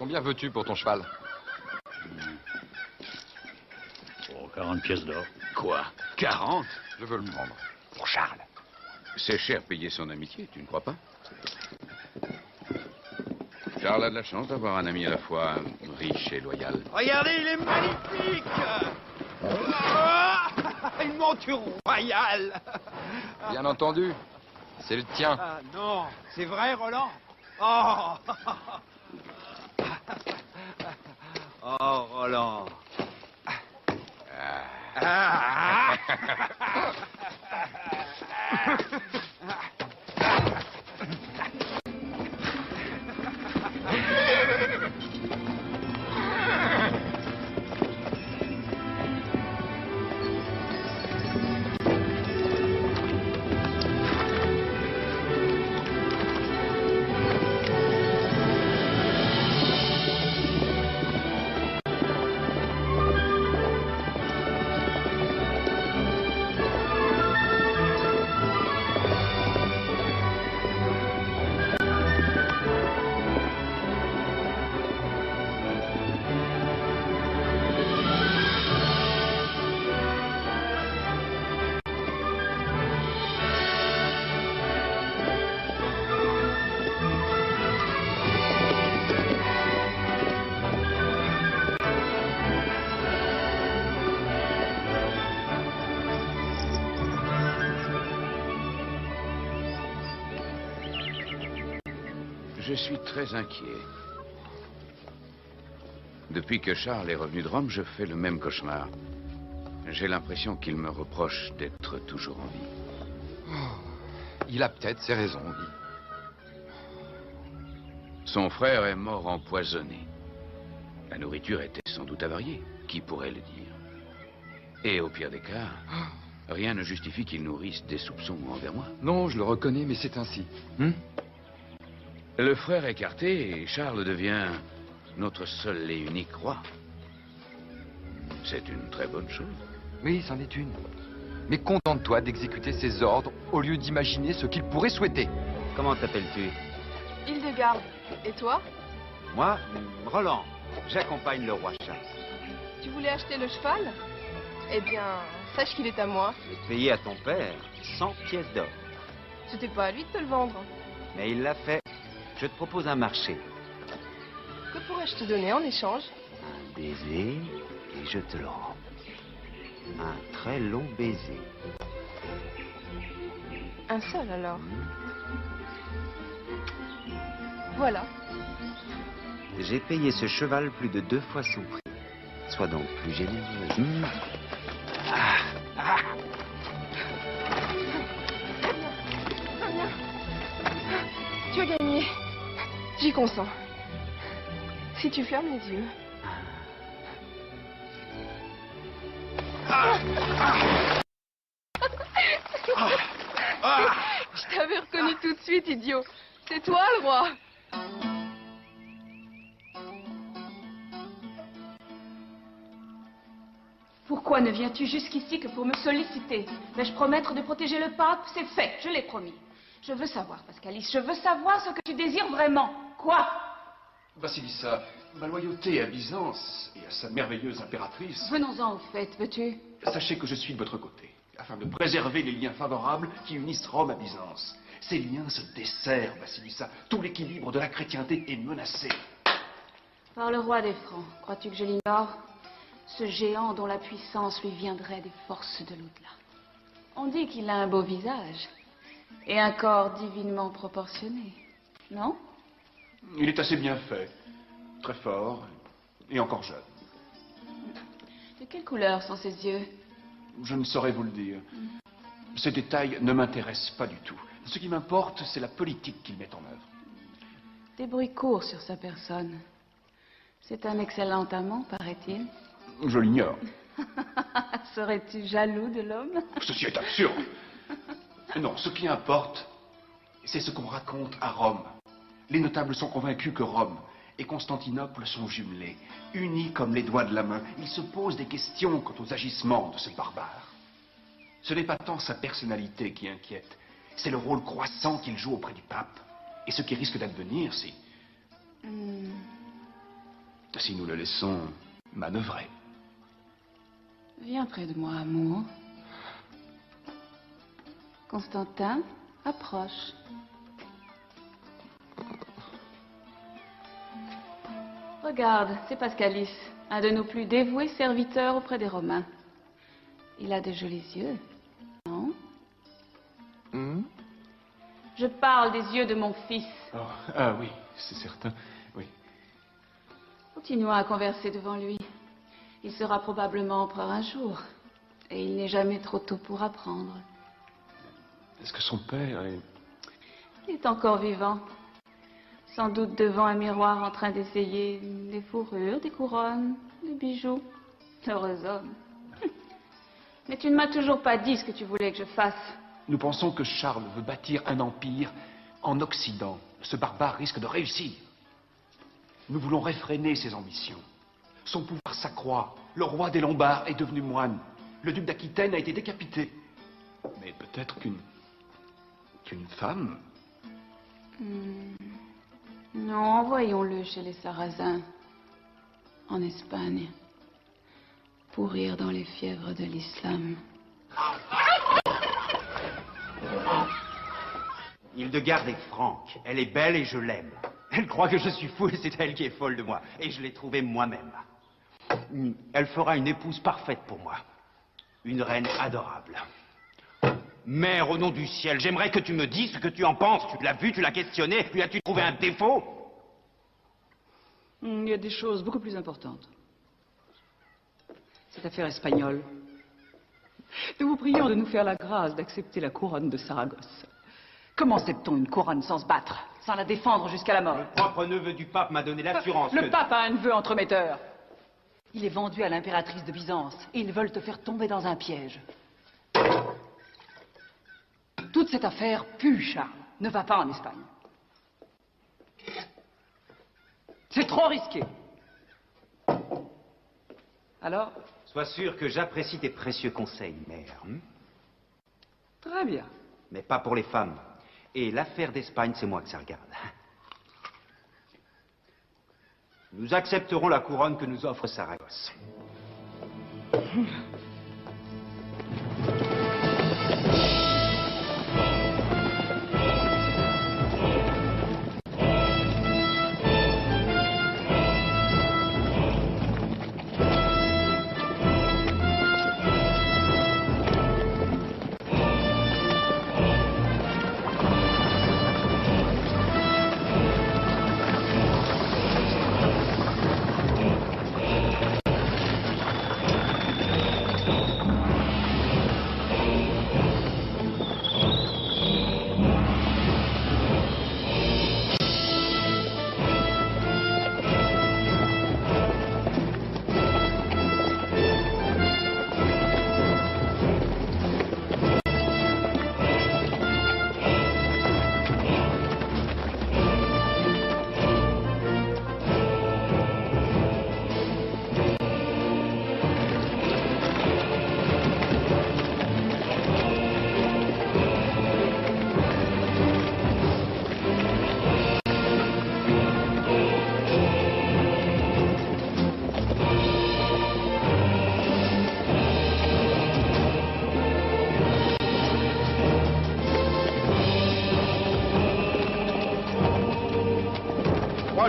Combien veux-tu pour ton cheval? Oh, 40 pièces d'or. Quoi? 40? Je veux le prendre. Pour Charles. C'est cher payer son amitié, tu ne crois pas? Charles a de la chance d'avoir un ami à la fois riche et loyal. Regardez, il est magnifique. Ah, une monture royale. Bien entendu. C'est le tien. Ah non, c'est vrai, Roland? Oh. Oh, Roland. Ah. Je suis très inquiet. Depuis que Charles est revenu de Rome, je fais le même cauchemar. J'ai l'impression qu'il me reproche d'être toujours en vie. Il a peut-être ses raisons, oui. Son frère est mort empoisonné. La nourriture était sans doute avariée. Qui pourrait le dire? Et au pire des cas, rien ne justifie qu'il nourrisse des soupçons envers moi. Non, je le reconnais, mais c'est ainsi. Le frère écarté, et Charles devient notre seul et unique roi. C'est une très bonne chose. Oui, c'en est une. Mais contente-toi d'exécuter ses ordres au lieu d'imaginer ce qu'il pourrait souhaiter. Comment t'appelles-tu? Hildegarde. Et toi? Moi, Roland. J'accompagne le roi Charles. Tu voulais acheter le cheval? Eh bien, sache qu'il est à moi. Je vais te payer à ton père 100 pièces d'or. C'était pas à lui de te le vendre. Mais il l'a fait. Je te propose un marché. Que pourrais-je te donner en échange? Un baiser et je te le rends. Un très long baiser. Un seul alors. Voilà. J'ai payé ce cheval plus de 2 fois son prix. Sois donc plus généreux. Tu as gagné. J'y consens. Si tu fermes les yeux. Je t'avais reconnu tout de suite, idiot. C'est toi le roi. Pourquoi ne viens-tu jusqu'ici que pour me solliciter? Vais-je promettre de protéger le pape? C'est fait, je l'ai promis. Je veux savoir, Pascalis, je veux savoir ce que tu désires vraiment. Quoi? Vassilissa, ma loyauté à Byzance et à sa merveilleuse impératrice... Venons-en au fait, veux-tu? Sachez que je suis de votre côté, afin de préserver les liens favorables qui unissent Rome à Byzance. Ces liens se desserrent, Vassilissa. Tout l'équilibre de la chrétienté est menacé. Par le roi des Francs, crois-tu que je l'ignore? Ce géant dont la puissance lui viendrait des forces de l'au-delà. On dit qu'il a un beau visage et un corps divinement proportionné, non? Il est assez bien fait, très fort et encore jeune. De quelle couleur sont ses yeux? Je ne saurais vous le dire. Ces détails ne m'intéressent pas du tout. Ce qui m'importe, c'est la politique qu'il met en œuvre. Des bruits courts sur sa personne. C'est un excellent amant, paraît-il. Je l'ignore. Serais-tu jaloux de l'homme? Ceci est absurde. Non, ce qui importe, c'est ce qu'on raconte à Rome. Les notables sont convaincus que Rome et Constantinople sont jumelés, unis comme les doigts de la main. Ils se posent des questions quant aux agissements de ce barbare. Ce n'est pas tant sa personnalité qui inquiète, c'est le rôle croissant qu'il joue auprès du pape. Et ce qui risque d'advenir, c'est... si nous le laissons manœuvrer. Viens près de moi, amour. Constantin, approche. Regarde, c'est Pascalis, un de nos plus dévoués serviteurs auprès des Romains. Il a de jolis yeux, non? Je parle des yeux de mon fils. Oh, ah oui, c'est certain, oui. Continuons à converser devant lui. Il sera probablement empereur un jour. Et il n'est jamais trop tôt pour apprendre. Est-ce que son père est... Il est encore vivant. Sans doute devant un miroir en train d'essayer des fourrures, des couronnes, des bijoux. Heureux homme. Mais tu ne m'as toujours pas dit ce que tu voulais que je fasse. Nous pensons que Charles veut bâtir un empire en Occident. Ce barbare risque de réussir. Nous voulons réfréner ses ambitions. Son pouvoir s'accroît. Le roi des Lombards est devenu moine. Le duc d'Aquitaine a été décapité. Mais peut-être qu'une femme... Non, envoyons-le chez les Sarrasins, en Espagne, pourrir dans les fièvres de l'islam. Hildegarde est franque. Elle est belle et je l'aime. Elle croit que je suis fou et c'est elle qui est folle de moi. Et je l'ai trouvée moi-même. Elle fera une épouse parfaite pour moi. Une reine adorable. Mère, au nom du ciel, j'aimerais que tu me dises ce que tu en penses. Tu l'as vu, tu l'as questionné, lui as-tu trouvé un défaut? Il y a des choses beaucoup plus importantes. Cette affaire espagnole. Nous vous prions de nous faire la grâce d'accepter la couronne de Saragosse. Comment accepte-t-on une couronne sans se battre, sans la défendre jusqu'à la mort? Le propre neveu du pape m'a donné l'assurance Le pape a un neveu entremetteur. Il est vendu à l'impératrice de Byzance et ils veulent te faire tomber dans un piège. Toute cette affaire pue, Charles. Ne va pas en Espagne. C'est trop risqué. Alors? Sois sûr que j'apprécie tes précieux conseils, mère. Très bien. Mais pas pour les femmes. Et l'affaire d'Espagne, c'est moi que ça regarde. Nous accepterons la couronne que nous offre Saragosse.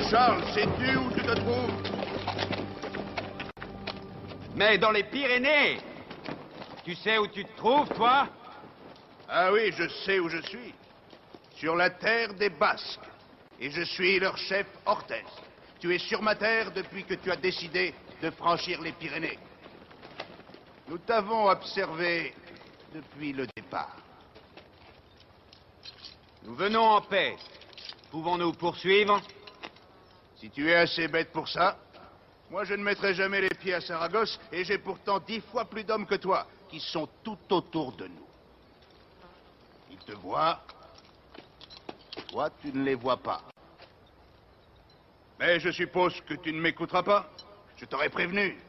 Charles, sais-tu où tu te trouves? Mais dans les Pyrénées! Tu sais où tu te trouves, toi? Ah oui, je sais où je suis. Sur la terre des Basques. Et je suis leur chef Orthez. Tu es sur ma terre depuis que tu as décidé de franchir les Pyrénées. Nous t'avons observé depuis le départ. Nous venons en paix. Pouvons-nous poursuivre? Si tu es assez bête pour ça, moi je ne mettrai jamais les pieds à Saragosse et j'ai pourtant 10 fois plus d'hommes que toi qui sont tout autour de nous. Ils te voient, toi tu ne les vois pas. Mais je suppose que tu ne m'écouteras pas. Je t'aurais prévenu.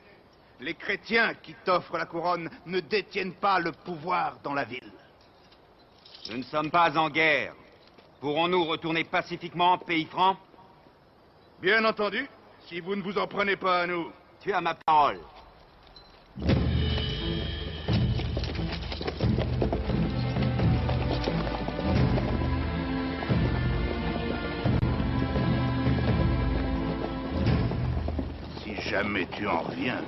Les chrétiens qui t'offrent la couronne ne détiennent pas le pouvoir dans la ville. Nous ne sommes pas en guerre. Pourrons-nous retourner pacifiquement en pays franc? Bien entendu, Si vous ne vous en prenez pas à nous. Tu as ma parole. Si jamais tu en reviens.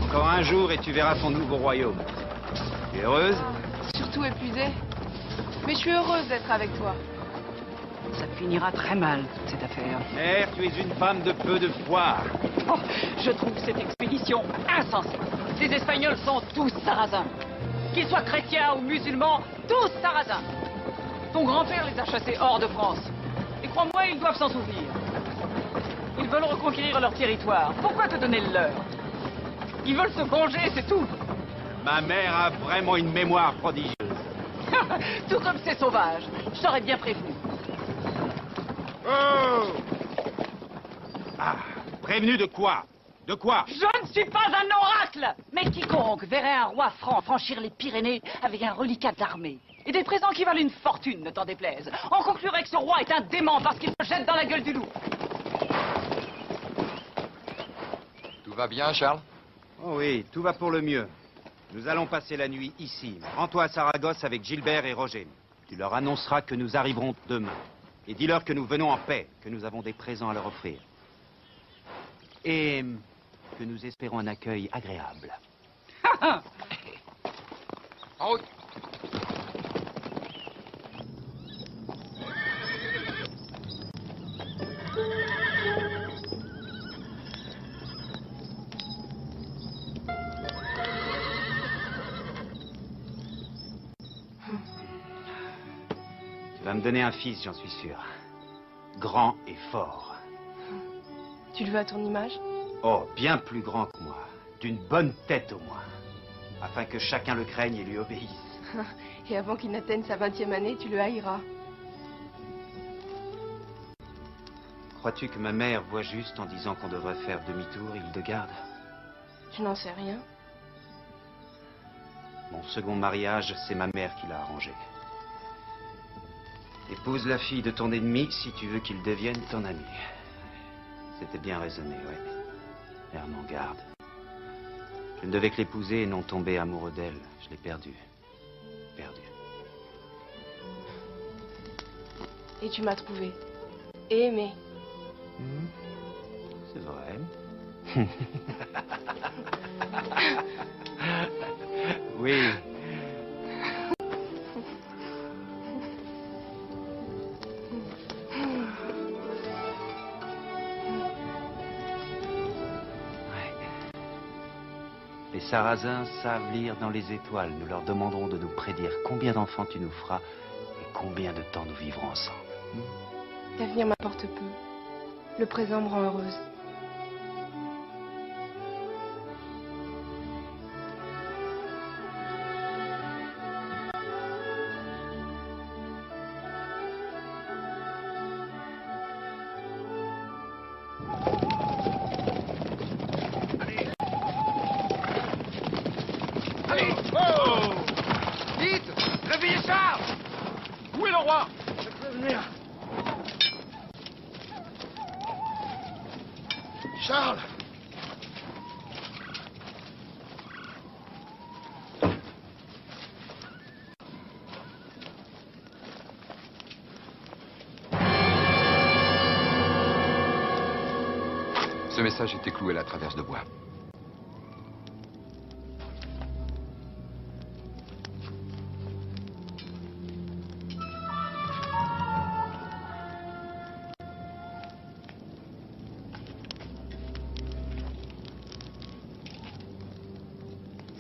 Encore un jour et tu verras ton nouveau royaume. Tu es heureuse? Surtout épuisée. Mais je suis heureuse d'être avec toi. Ça finira très mal, toute cette affaire. Mère, tu es une femme de peu de foi. Oh, je trouve cette expédition insensée. Les Espagnols sont tous sarrasins. Qu'ils soient chrétiens ou musulmans, tous sarrasins. Ton grand-père les a chassés hors de France. Et crois-moi, ils doivent s'en souvenir. Ils veulent reconquérir leur territoire. Pourquoi te donner le leur? Ils veulent se venger, c'est tout. Ma mère a vraiment une mémoire prodigieuse. Tout comme c'est sauvage. Je t'aurais bien prévenu. Oh! Ah, prévenu de quoi? De quoi? Je ne suis pas un oracle. Mais quiconque verrait un roi franc franchir les Pyrénées avec un reliquat d'armée et des présents qui valent une fortune, ne t'en déplaise, en conclurait que ce roi est un dément parce qu'il se jette dans la gueule du loup. Tout va bien, Charles? Oh oui, tout va pour le mieux. Nous allons passer la nuit ici. Rends-toi à Saragosse avec Gilbert et Roger. Tu leur annonceras que nous arriverons demain. Et dis-leur que nous venons en paix, que nous avons des présents à leur offrir. Et que nous espérons un accueil agréable. En route! Tu vas me donner un fils, j'en suis sûr. Grand et fort. Tu le veux à ton image? Oh, bien plus grand que moi. D'une bonne tête au moins. Afin que chacun le craigne et lui obéisse. Et avant qu'il n'atteigne sa 20e année, tu le haïras. Crois-tu que ma mère voit juste en disant qu'on devrait faire demi-tour, Hildegarde? Je n'en sais rien. Mon second mariage, c'est ma mère qui l'a arrangé. Épouse la fille de ton ennemi si tu veux qu'il devienne ton ami. C'était bien raisonné, ouais. Mère m'en garde. Je ne devais que l'épouser et non tomber amoureux d'elle. Je l'ai perdue. Perdue. Et tu m'as trouvé. Et aimé. C'est vrai. Oui. Les Sarrasins savent lire dans les étoiles. Nous leur demanderons de nous prédire combien d'enfants tu nous feras et combien de temps nous vivrons ensemble. L'avenir m'apporte peu. Le présent me rend heureuse. Allez! Oh! Vite! Réveillez Charles! Où est le roi? Je peux venir. Charles! Ce message était cloué à la traverse de bois.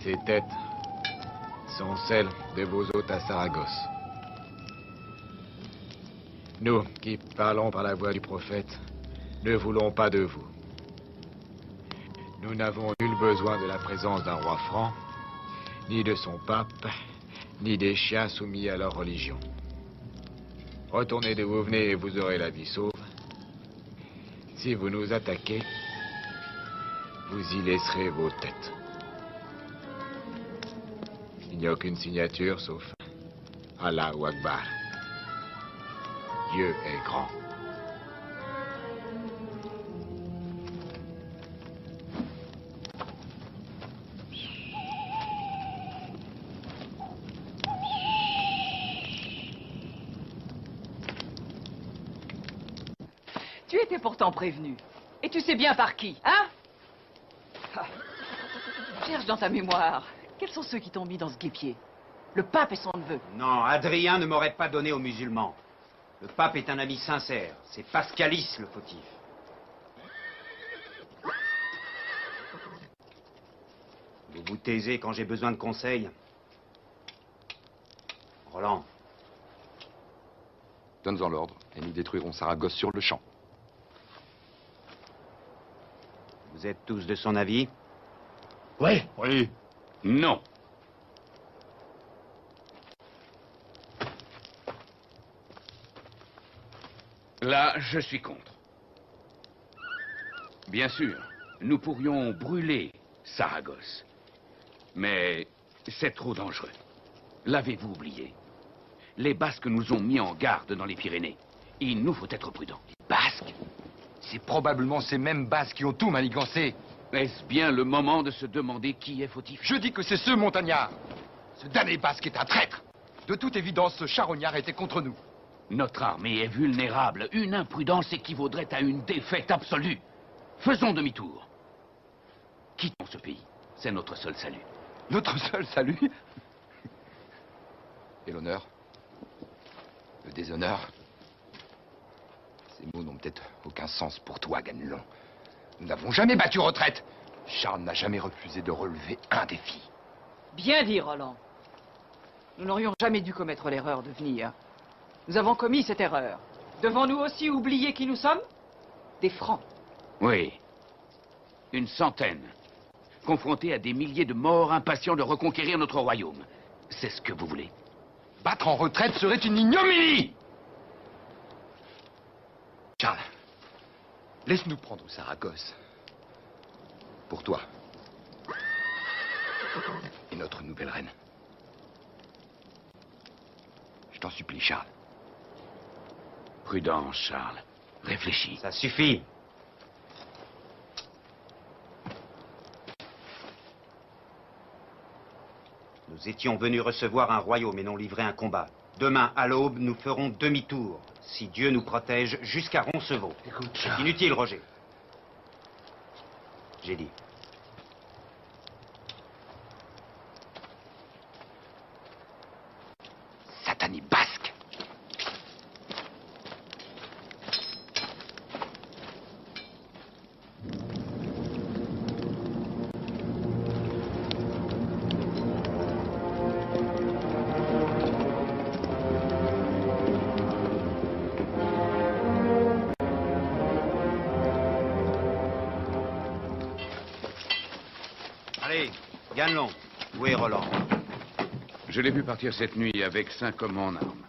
Ces têtes sont celles de vos hôtes à Saragosse. Nous, qui parlons par la voix du prophète, ne voulons pas de vous. Nous n'avons nul besoin de la présence d'un roi franc, ni de son pape, ni des chiens soumis à leur religion. Retournez d'où vous venez et vous aurez la vie sauve. Si vous nous attaquez, vous y laisserez vos têtes. Il n'y a aucune signature sauf Allahu Akbar. Dieu est grand. Tu étais pourtant prévenu. Et tu sais bien par qui, hein? Ah. Cherche dans ta mémoire. Quels sont ceux qui t'ont mis dans ce guêpier? Le pape et son neveu. Non, Adrien ne m'aurait pas donné aux musulmans. Le pape est un ami sincère. C'est Pascalis le fautif. Vous vous taisez quand j'ai besoin de conseils. Roland. Donne-en l'ordre, et nous détruirons Saragosse sur le champ. Vous êtes tous de son avis? Oui. Oui. Non. Là, je suis contre. Bien sûr, nous pourrions brûler Saragosse. Mais c'est trop dangereux. L'avez-vous oublié? Les Basques nous ont mis en garde dans les Pyrénées. Il nous faut être prudents. Basques? C'est probablement ces mêmes Basques qui ont tout manigancé. Est-ce bien le moment de se demander qui est fautif? Je dis que c'est ce montagnard. Ce damné Basque est un traître. De toute évidence, ce charognard était contre nous. Notre armée est vulnérable. Une imprudence équivaudrait à une défaite absolue. Faisons demi-tour. Quittons ce pays. C'est notre seul salut. Notre seul salut? Et l'honneur? Le déshonneur? Ces mots n'ont peut-être aucun sens pour toi, Ganelon. Nous n'avons jamais battu retraite. Charles n'a jamais refusé de relever un défi. Bien dit, Roland. Nous n'aurions jamais dû commettre l'erreur de venir. Nous avons commis cette erreur. Devons-nous aussi oublier qui nous sommes? Des Francs. Oui. Une centaine. Confrontés à des milliers de morts impatients de reconquérir notre royaume. C'est ce que vous voulez. Battre en retraite serait une ignominie! Charles, laisse-nous prendre Saragosse. Pour toi. Et notre nouvelle reine. Je t'en supplie, Charles. Prudence, Charles. Réfléchis. Ça suffit. Nous étions venus recevoir un royaume et non livrer un combat. Demain, à l'aube, nous ferons demi-tour. Si Dieu nous protège, jusqu'à Roncevaux. Écoute, C'est Charles. inutile, Roger. J'ai dit. Satané basque! Allez, Ganelon, où est Roland? Je l'ai vu partir cette nuit avec 5 hommes en armes.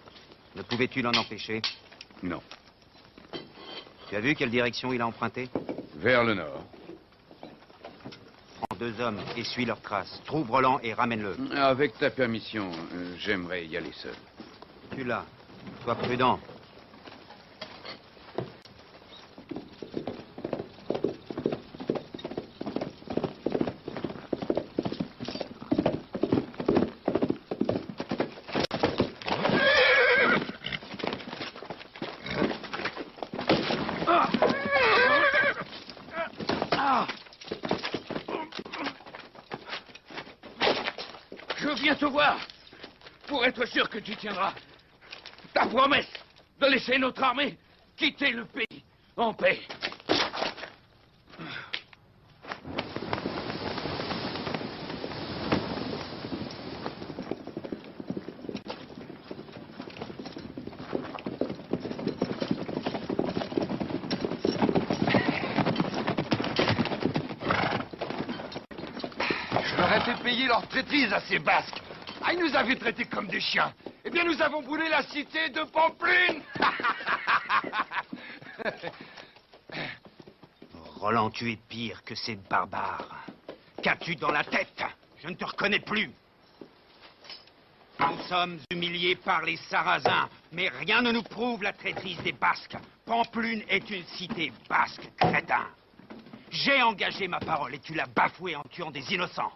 Ne pouvais-tu l'en empêcher? Non. Tu as vu quelle direction il a emprunté? Vers le nord. Prends 2 hommes et suis leurs traces. Trouve Roland et ramène-le. Avec ta permission, j'aimerais y aller seul. Tu l'as. Sois prudent. Je viens te voir pour être sûr que tu tiendras ta promesse de laisser notre armée quitter le pays en paix. fait payer leur traîtrise à ces Basques. Ah, ils nous avaient traités comme des chiens. Eh bien, nous avons brûlé la cité de Pamplune. Roland, tu es pire que ces barbares. Qu'as-tu dans la tête? Je ne te reconnais plus. Nous sommes humiliés par les Sarrasins, mais rien ne nous prouve la traîtrise des Basques. Pamplune est une cité basque, crétin. J'ai engagé ma parole et tu l'as bafouée en tuant des innocents.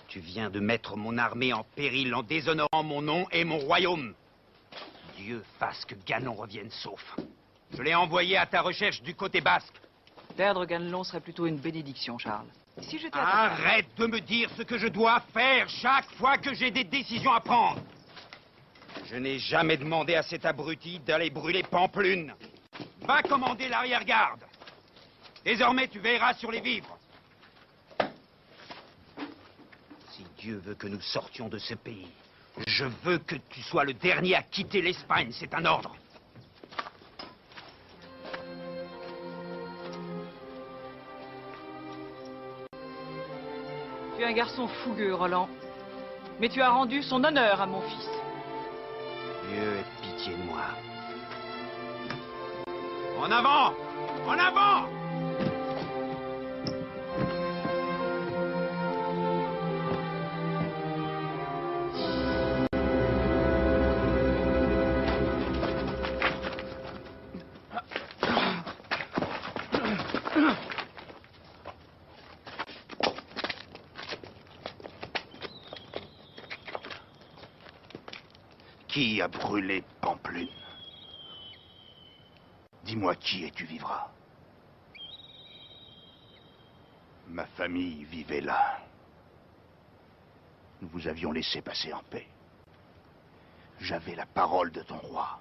Tu viens de mettre mon armée en péril en déshonorant mon nom et mon royaume. Dieu fasse que Ganelon revienne sauf. Je l'ai envoyé à ta recherche du côté basque. Perdre Ganelon serait plutôt une bénédiction, Charles. Si j'étais à ta place- Arrête de me dire ce que je dois faire chaque fois que j'ai des décisions à prendre. Je n'ai jamais demandé à cet abruti d'aller brûler Pamplune. Va commander l'arrière-garde. Désormais, tu veilleras sur les vivres. Si Dieu veut que nous sortions de ce pays, je veux que tu sois le dernier à quitter l'Espagne. C'est un ordre. Tu es un garçon fougueux, Roland. Mais tu as rendu son honneur à mon fils. Dieu ait pitié de moi. En avant! En avant! Qui a brûlé Pamplune? Dis-moi qui et tu vivras. Ma famille vivait là. Nous vous avions laissé passer en paix. J'avais la parole de ton roi.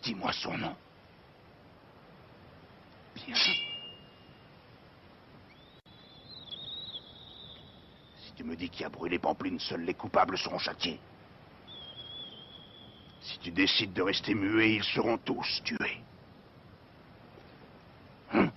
Dis-moi son nom. Bien. Si tu me dis qui a brûlé Pamplune, seuls les coupables seront châtiés. Si tu décides de rester muet, ils seront tous tués. Hein?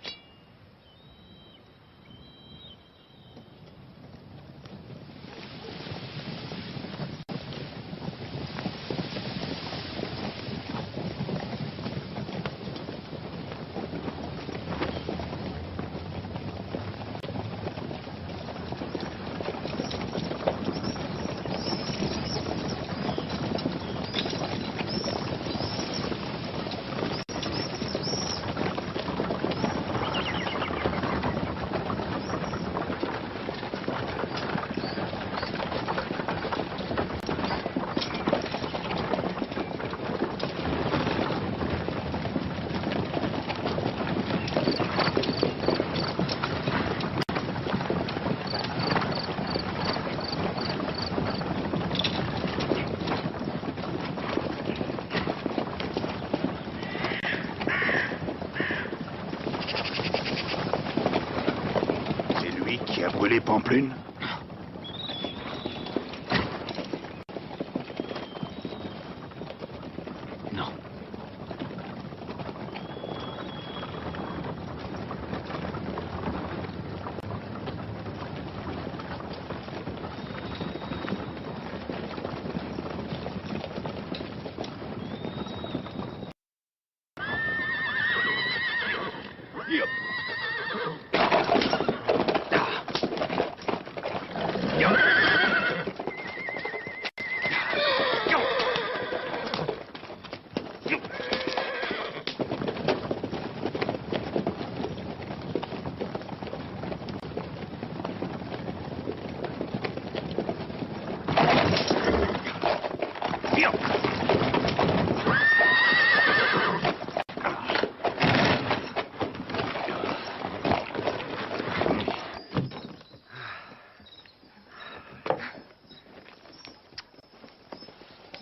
Qui a brûlé Pamplune? Non.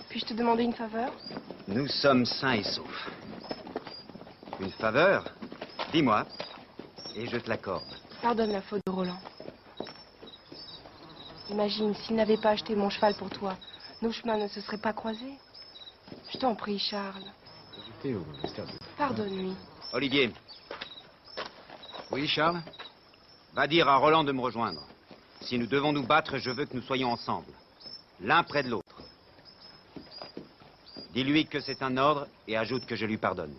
Puis-je te demander une faveur? Nous sommes sains et saufs. Une faveur? Dis-moi, et je te l'accorde. Pardonne la faute de Roland. Imagine, s'il n'avait pas acheté mon cheval pour toi, nos chemins ne se seraient pas croisés. Je t'en prie, Charles. Pardonne-lui. Olivier. Oui, Charles? Va dire à Roland de me rejoindre. Si nous devons nous battre, je veux que nous soyons ensemble. L'un près de l'autre. Dis-lui que c'est un ordre et ajoute que je lui pardonne.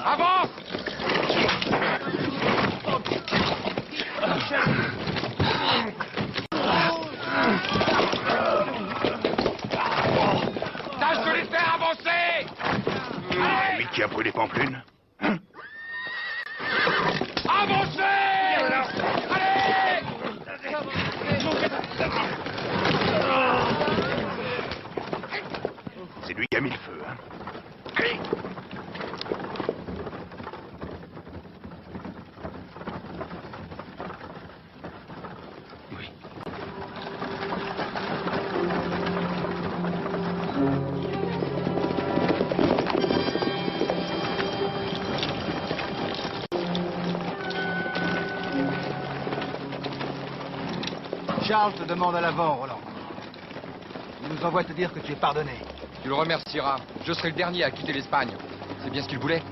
Avance! Tâche de les faire avancer! Lui qui a brûlé Pamplune. Avancez! Allez! C'est lui qui a mis le feu, hein. Allez! Charles te demande à l'avant, Roland. Il nous envoie te dire que tu es pardonné. Tu le remercieras. Je serai le dernier à quitter l'Espagne. C'est bien ce qu'il voulait.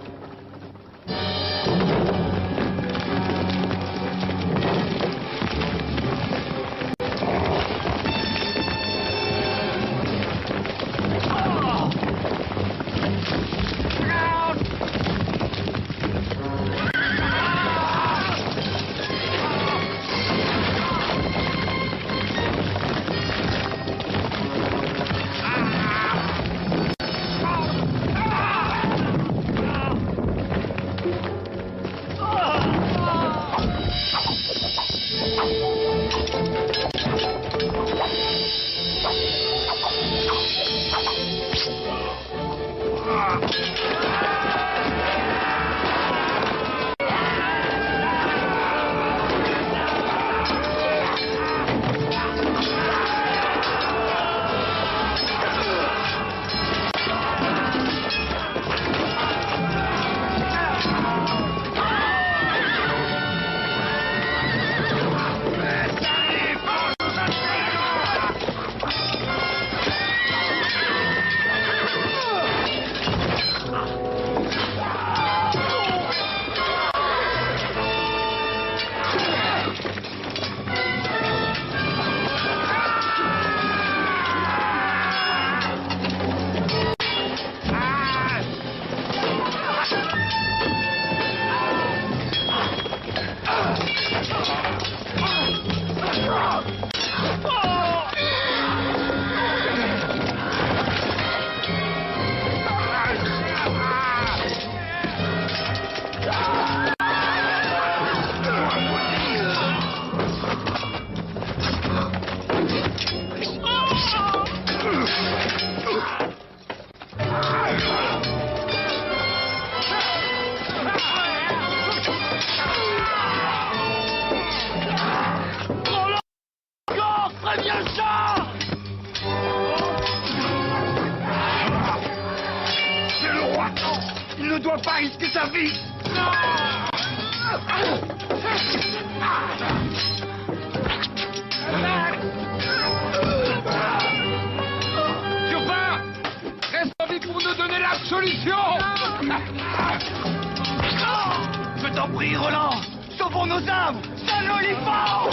Je t'en prie, Roland! Sauvons nos âmes! Salut Olifant!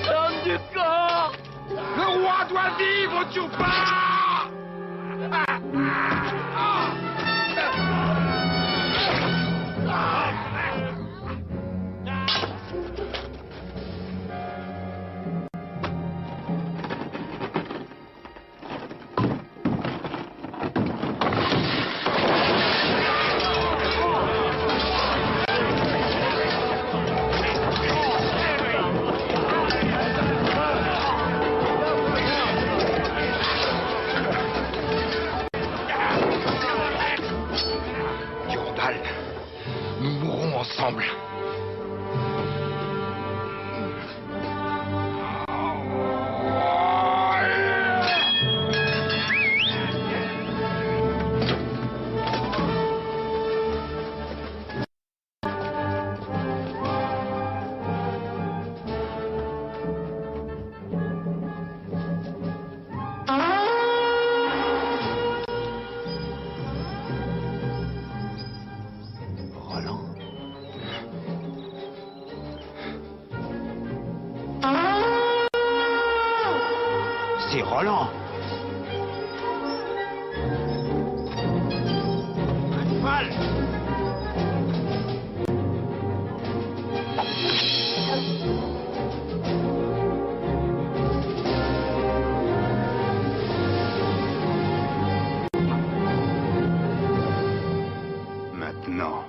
L'homme du corps! Le roi doit vivre, Tchoupa! Nous mourrons ensemble. c'est Roland. Un cheval. Maintenant,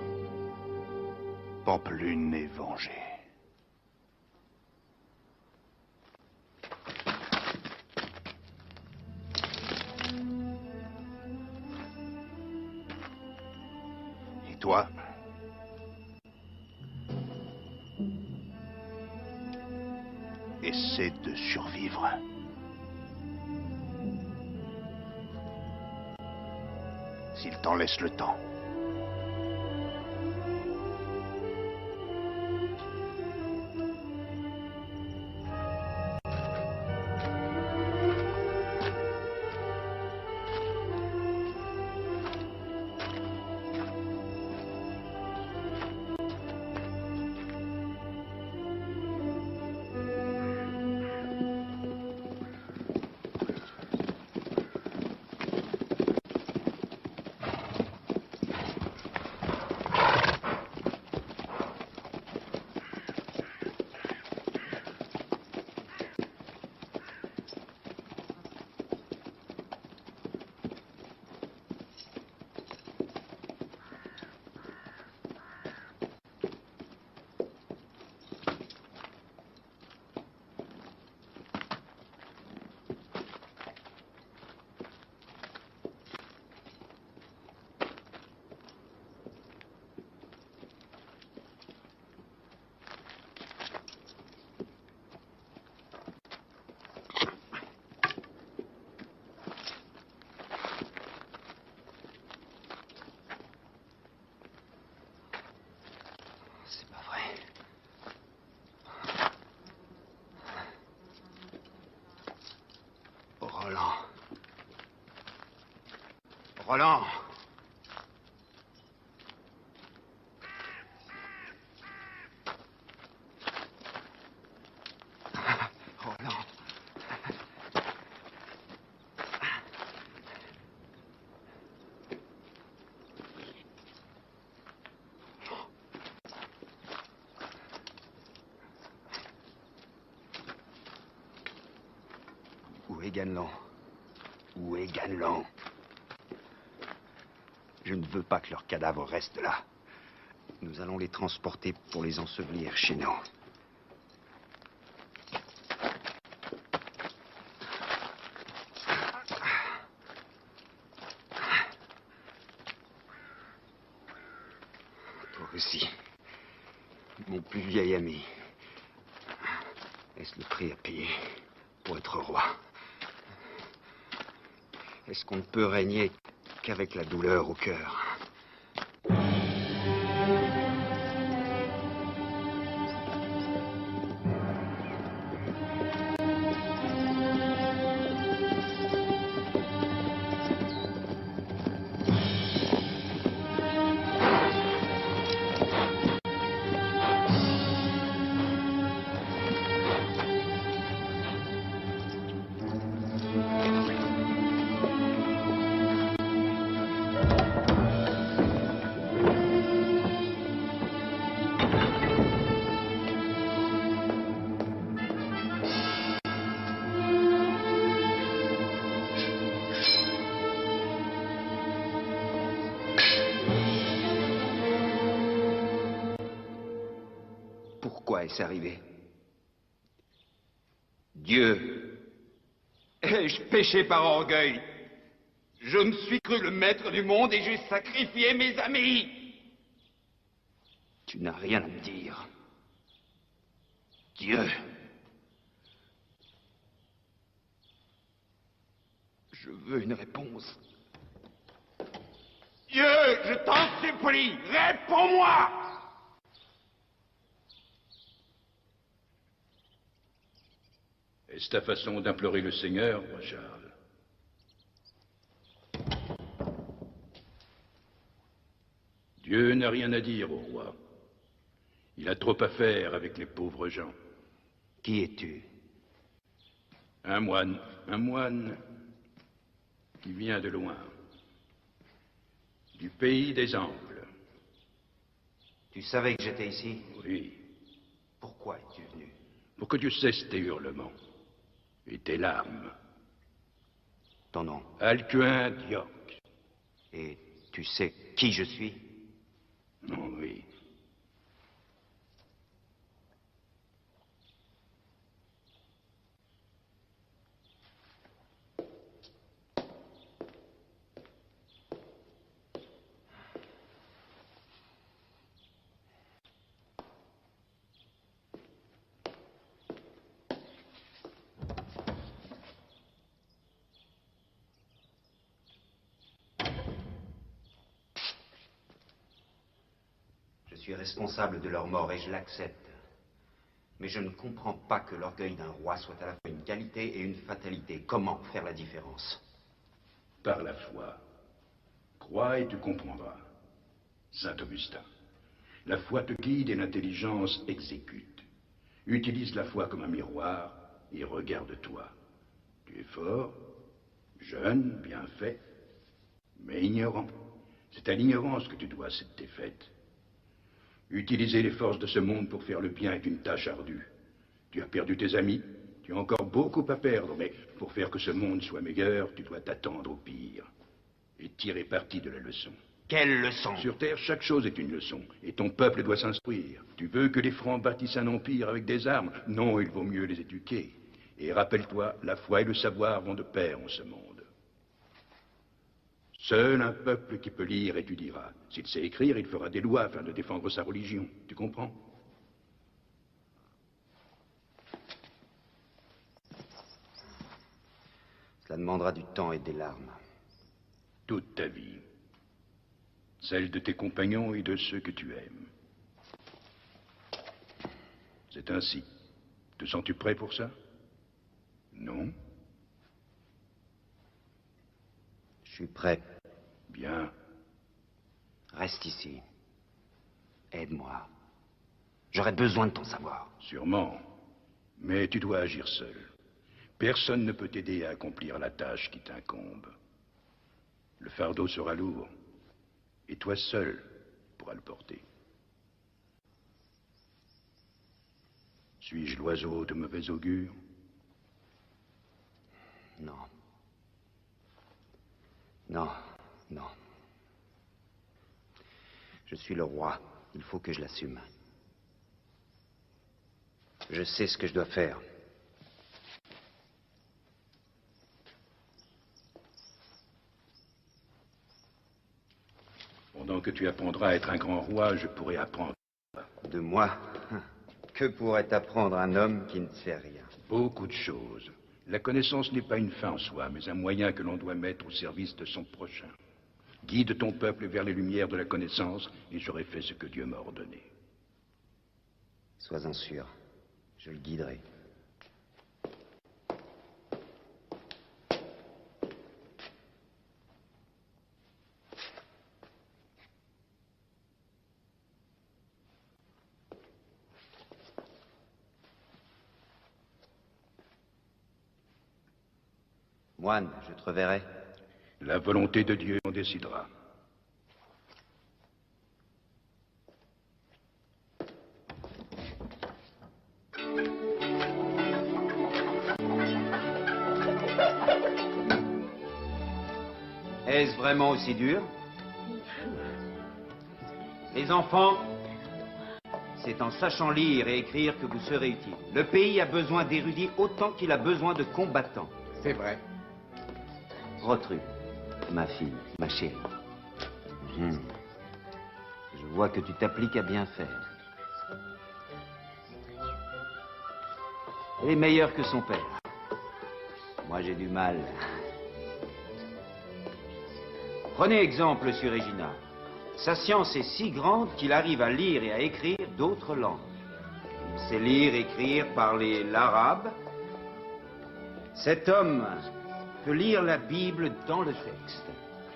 Pampelune est vengée. Et toi? Essaie de survivre. S'il t'en laisse le temps. Roland. Roland. Où est Ganelon? Où est Ganelon? Je ne veux pas que leurs cadavres restent là. Nous allons les transporter pour les ensevelir chez nous. Toi aussi, mon plus vieil ami. Est-ce le prix à payer pour être roi? Est-ce qu'on ne peut régner qu'avec la douleur au cœur? Pourquoi est-ce arrivé? Dieu, ai-je péché par orgueil? Je me suis cru le maître du monde et j'ai sacrifié mes amis. Tu n'as rien à me dire. Dieu. Je veux une réponse. Dieu, je t'en supplie, réponds-moi! Est-ce ta façon d'implorer le Seigneur, roi Charles? Dieu n'a rien à dire au roi. Il a trop à faire avec les pauvres gens. Qui es-tu? Un moine qui vient de loin, du pays des Angles. Tu savais que j'étais ici? Oui. Pourquoi es-tu venu? Pour que tu cesses tes hurlements et tes larmes. Ton nom? Alcuin d'York. Et tu sais qui je suis? Non, oui. Je suis responsable de leur mort et je l'accepte. Mais je ne comprends pas que l'orgueil d'un roi soit à la fois une qualité et une fatalité. Comment faire la différence? Par la foi. Crois et tu comprendras. Saint Augustin. La foi te guide et l'intelligence exécute. Utilise la foi comme un miroir et regarde-toi. Tu es fort, jeune, bien fait, mais ignorant. C'est à l'ignorance que tu dois cette défaite. Utiliser les forces de ce monde pour faire le bien est une tâche ardue. Tu as perdu tes amis, tu as encore beaucoup à perdre, mais pour faire que ce monde soit meilleur, tu dois t'attendre au pire et tirer parti de la leçon. Quelle leçon? Sur Terre, chaque chose est une leçon, et ton peuple doit s'instruire. Tu veux que les Francs bâtissent un empire avec des armes? Non, il vaut mieux les éduquer. Et rappelle-toi, la foi et le savoir vont de pair en ce monde. Seul un peuple qui peut lire étudiera. S'il sait écrire, il fera des lois afin de défendre sa religion. Tu comprends? Cela demandera du temps et des larmes. Toute ta vie. Celle de tes compagnons et de ceux que tu aimes. C'est ainsi. Te sens-tu prêt pour ça? Non? Je suis prêt. Bien. Reste ici. Aide-moi. J'aurais besoin de ton savoir. Sûrement. Mais tu dois agir seul. Personne ne peut t'aider à accomplir la tâche qui t'incombe. Le fardeau sera lourd. Et toi seul pourras le porter. Suis-je l'oiseau de mauvais augure? Non. Non, non. Je suis le roi. Il faut que je l'assume. Je sais ce que je dois faire. Pendant que tu apprendras à être un grand roi, je pourrai apprendre. De moi? Que pourrait apprendre un homme qui ne sait rien? Beaucoup de choses. La connaissance n'est pas une fin en soi, mais un moyen que l'on doit mettre au service de son prochain. Guide ton peuple vers les lumières de la connaissance, et j'aurai fait ce que Dieu m'a ordonné. Sois-en sûr, je le guiderai. Moine, je te reverrai. La volonté de Dieu en décidera. Est-ce vraiment aussi dur? Les enfants, c'est en sachant lire et écrire que vous serez utiles. Le pays a besoin d'érudits autant qu'il a besoin de combattants. C'est vrai. Rotru, ma fille, ma chérie. Je vois que tu t'appliques à bien faire. Elle est meilleure que son père. Moi, j'ai du mal. Prenez exemple sur Regina. Sa science est si grande qu'il arrive à lire et à écrire d'autres langues. Il sait lire, écrire, parler l'arabe. Cet homme peut lire la Bible dans le texte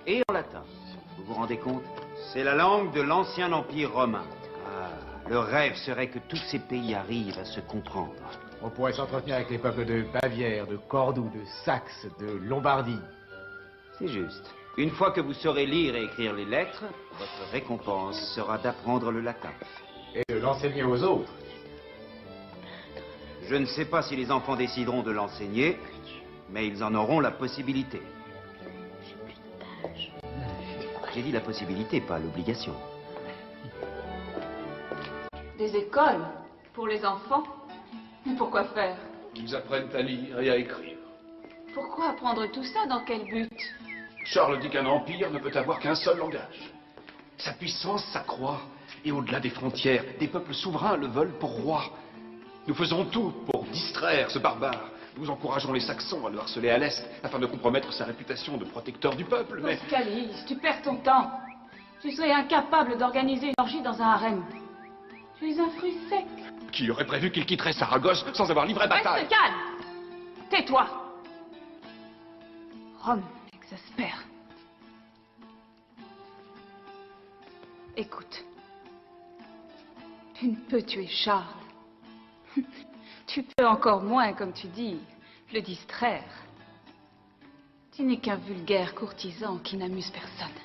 et en latin. Vous vous rendez compte? C'est la langue de l'ancien empire romain. Ah, Le rêve serait que tous ces pays arrivent à se comprendre. On pourrait s'entretenir avec les peuples de Bavière, de Cordoue, de Saxe, de Lombardie. C'est juste. Une fois que vous saurez lire et écrire les lettres, votre récompense sera d'apprendre le latin. Et de l'enseigner aux autres. Je ne sais pas si les enfants décideront de l'enseigner, mais ils en auront la possibilité. J'ai dit la possibilité, pas l'obligation. Des écoles pour les enfants? Mais pourquoi faire? Ils apprennent à lire et à écrire. Pourquoi apprendre tout ça? Dans quel but? Charles dit qu'un empire ne peut avoir qu'un seul langage. Sa puissance s'accroît, et au-delà des frontières, des peuples souverains le veulent pour roi. Nous faisons tout pour distraire ce barbare. Nous encourageons les Saxons à le harceler à l'Est, afin de compromettre sa réputation de protecteur du peuple, mais... Pascalis, tu perds ton temps. Tu serais incapable d'organiser une orgie dans un harem. Tu es un fruit sec. Qui aurait prévu qu'il quitterait Saragosse sans avoir livré bataille? Reste calme. Tais-toi. Rome m'exaspère. Écoute. Tu ne peux tuer Charles. Tu peux encore moins, comme tu dis, le distraire. Tu n'es qu'un vulgaire courtisan qui n'amuse personne.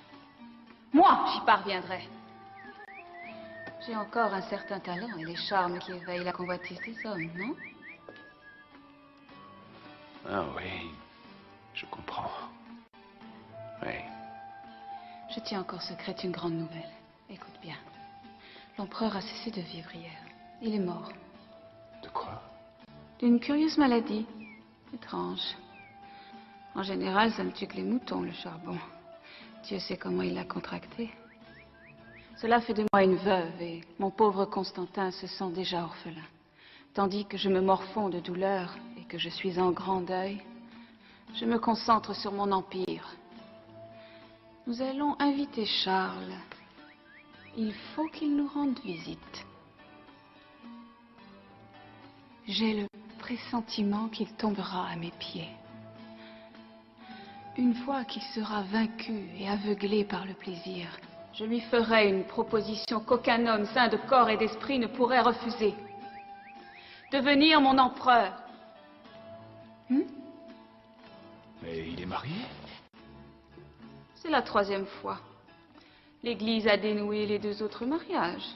Moi, j'y parviendrai. J'ai encore un certain talent et les charmes qui éveillent la convoitise des hommes, non? Ah oui, je comprends. Oui. Je tiens encore secrète une grande nouvelle. Écoute bien. L'empereur a cessé de vivre hier. Il est mort. De quoi? D'une curieuse maladie. Étrange. En général, ça ne tue que les moutons, le charbon. Dieu sait comment il l'a contracté. Cela fait de moi une veuve et mon pauvre Constantin se sent déjà orphelin. Tandis que je me morfonds de douleur et que je suis en grand deuil, je me concentre sur mon empire. Nous allons inviter Charles. Il faut qu'il nous rende visite. J'ai le pressentiment qu'il tombera à mes pieds. Une fois qu'il sera vaincu et aveuglé par le plaisir, je lui ferai une proposition qu'aucun homme sain de corps et d'esprit ne pourrait refuser. Devenir mon empereur. Mais il est marié? C'est la 3e fois. L'Église a dénoué les 2 autres mariages.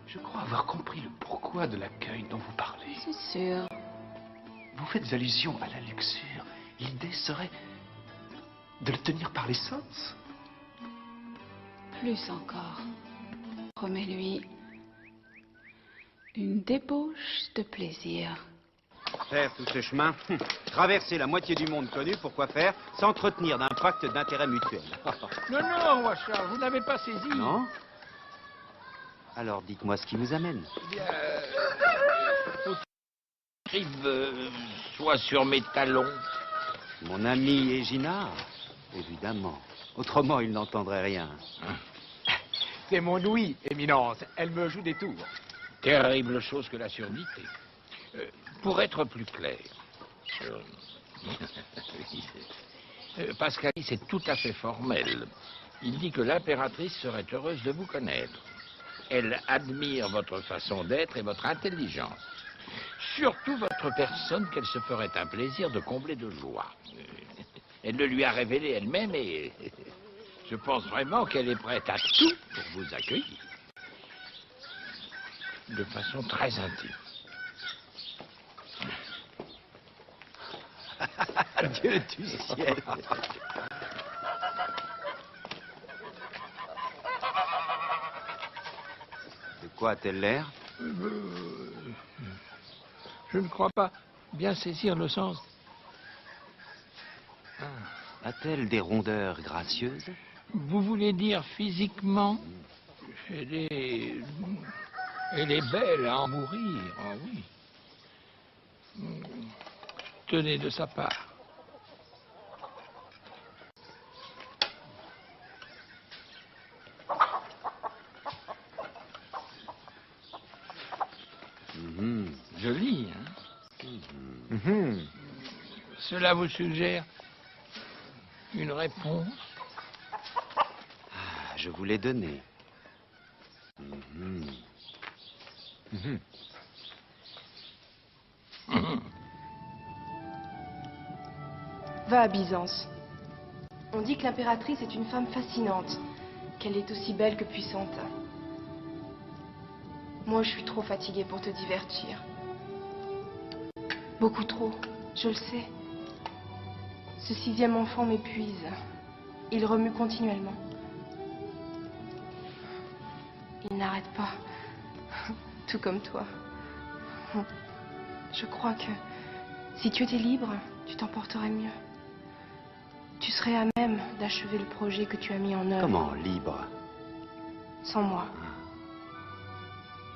Je crois avoir compris le pourquoi de l'accueil dont vous parlez. C'est sûr. Vous faites allusion à la luxure. L'idée serait de le tenir par les sens. Plus encore. Promets-lui une débauche de plaisir. Faire tout ce chemin, traverser la moitié du monde connu, pourquoi faire? S'entretenir d'un pacte d'intérêt mutuel. Non, non, roi Charles, vous n'avez pas saisi. Non? Alors dites-moi ce qui vous amène. Sois sur mes talons. Mon ami Égina? Évidemment. Autrement, il n'entendrait rien. C'est mon ouïe, éminence. Elle me joue des tours. Terrible chose que la surdité. Pour être plus clair, Pascalis est tout à fait formel. Il dit que l'impératrice serait heureuse de vous connaître. Elle admire votre façon d'être et votre intelligence. Surtout votre personne qu'elle se ferait un plaisir de combler de joie. Elle le lui a révélé elle-même et je pense vraiment qu'elle est prête à tout pour vous accueillir. De façon très intime. Dieu du ciel. De quoi a-t-elle l'air? Je ne crois pas bien saisir le sens. A-t-elle des rondeurs gracieuses? Vous voulez dire physiquement? Elle est belle à en mourir, ah oui. Tenez de sa part. Joli, hein? Cela vous suggère une réponse? Je vous l'ai donné. Va à Byzance. On dit que l'impératrice est une femme fascinante, qu'elle est aussi belle que puissante. Moi, je suis trop fatiguée pour te divertir. Beaucoup trop, je le sais. Ce 6e enfant m'épuise. Il remue continuellement. Il n'arrête pas. Tout comme toi. Je crois que si tu étais libre, tu t'en porterais mieux. Tu serais à même d'achever le projet que tu as mis en œuvre. Comment, libre? Sans moi.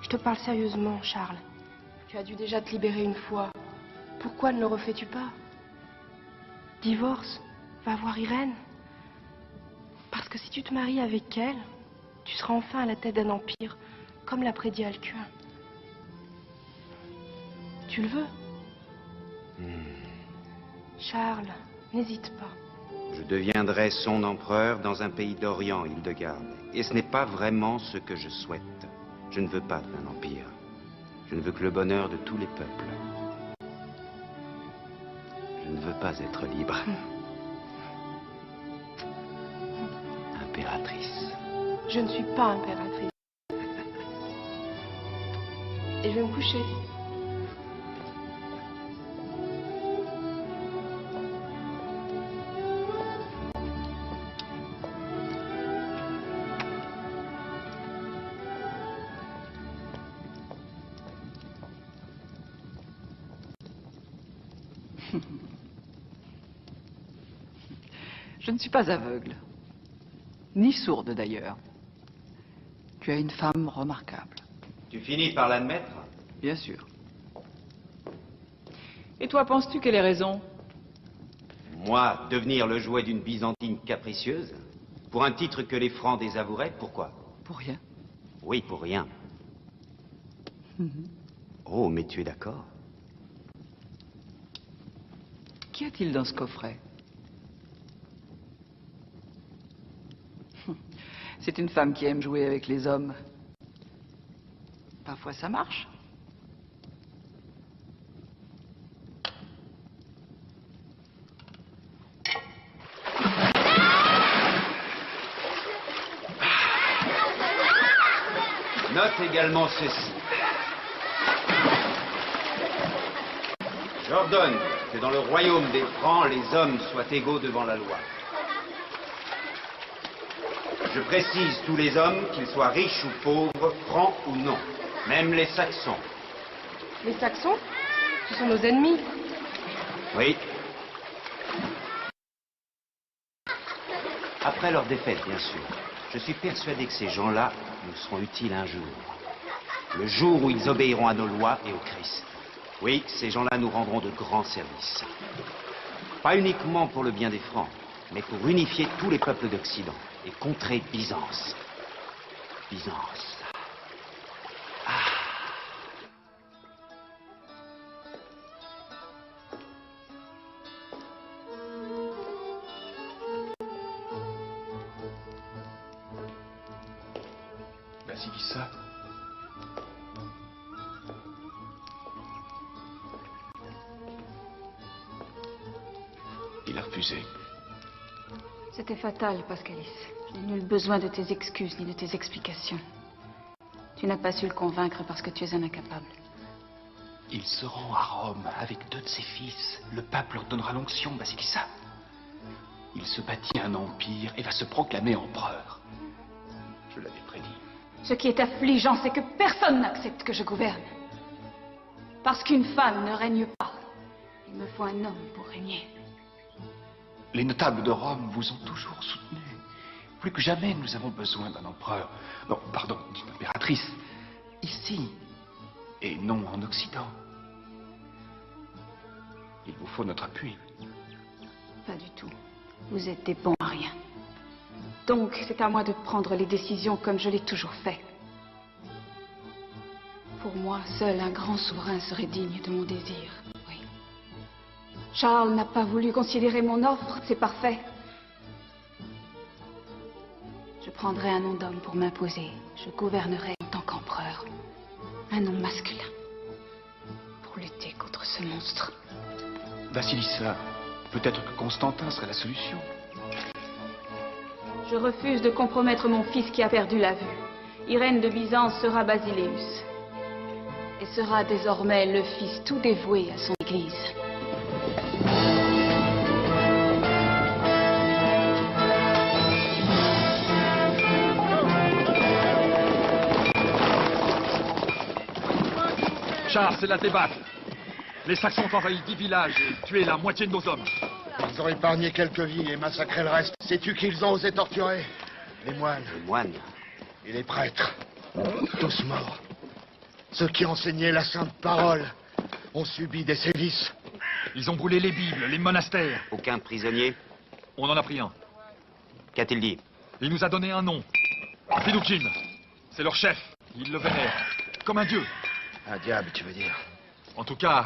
Je te parle sérieusement, Charles. Tu as dû déjà te libérer une fois. Pourquoi ne le refais-tu pas? Divorce, va voir Irène. Parce que si tu te maries avec elle, tu seras enfin à la tête d'un empire, comme l'a prédit Alcuin. Tu le veux? Charles, n'hésite pas. Je deviendrai son empereur dans un pays d'Orient, Hildegarde. Et ce n'est pas vraiment ce que je souhaite. Je ne veux pas d'un empire. Je ne veux que le bonheur de tous les peuples. Je ne veux pas être libre. Impératrice. Je ne suis pas impératrice. Et je vais me coucher. Je ne suis pas aveugle, ni sourde d'ailleurs. Tu as une femme remarquable. Tu finis par l'admettre? Bien sûr. Et toi, penses-tu qu'elle ait raison? Moi, devenir le jouet d'une Byzantine capricieuse? Pour un titre que les Francs désavoueraient? Pourquoi? Pour rien. Oui, pour rien. Oh, mais tu es d'accord? Qu'y a-t-il dans ce coffret? C'est une femme qui aime jouer avec les hommes. Parfois ça marche. Note également ceci. J'ordonne que dans le royaume des Francs, les hommes soient égaux devant la loi. Je précise tous les hommes, qu'ils soient riches ou pauvres, francs ou non, même les Saxons. Les Saxons? Ce sont nos ennemis. Oui. Après leur défaite, bien sûr. Je suis persuadé que ces gens-là nous seront utiles un jour. Le jour où ils obéiront à nos lois et au Christ. Oui, ces gens-là nous rendront de grands services. Pas uniquement pour le bien des Francs, mais pour unifier tous les peuples d'Occident et contrer Byzance. Byzance. Vasilissa. Il a refusé. C'était fatal, Pascalis. Je n'ai nul besoin de tes excuses ni de tes explications. Tu n'as pas su le convaincre parce que tu es un incapable. Ils seront à Rome avec 2 de ses fils. Le pape leur donnera l'onction, Vasilissa. Il se bâtit un empire et va se proclamer empereur. Je l'avais prédit. Ce qui est affligeant, c'est que personne n'accepte que je gouverne. Parce qu'une femme ne règne pas. Il me faut un homme pour régner. Les notables de Rome vous ont toujours soutenu. Plus que jamais, nous avons besoin d'un empereur. Non, pardon, d'une impératrice. Ici, et non en Occident. Il vous faut notre appui. Pas du tout. Vous êtes des bons à rien. Donc, c'est à moi de prendre les décisions comme je l'ai toujours fait. Pour moi, seul un grand souverain serait digne de mon désir. Oui. Charles n'a pas voulu considérer mon offre, c'est parfait. Je prendrai un nom d'homme pour m'imposer. Je gouvernerai en tant qu'empereur. Un homme masculin. Pour lutter contre ce monstre. Vassilissa, peut-être que Constantin serait la solution. Je refuse de compromettre mon fils qui a perdu la vue. Irène de Byzance sera Basileus. Et sera désormais le fils tout dévoué à son église. Charles, c'est la débâcle. Les Saxons ont envahi 10 villages et tué la moitié de nos hommes. Ils ont épargné quelques vies et massacré le reste. Sais-tu qu'ils ont osé torturer? Les moines. Les moines? Et les prêtres. Tous morts. Ceux qui enseignaient la sainte parole ont subi des sévices. Ils ont brûlé les Bibles, les monastères. Aucun prisonnier? On en a pris un. Qu'a-t-il dit? Il nous a donné un nom. Filoukim. C'est leur chef. Ils le vénèrent. Comme un dieu. Un diable, tu veux dire? En tout cas,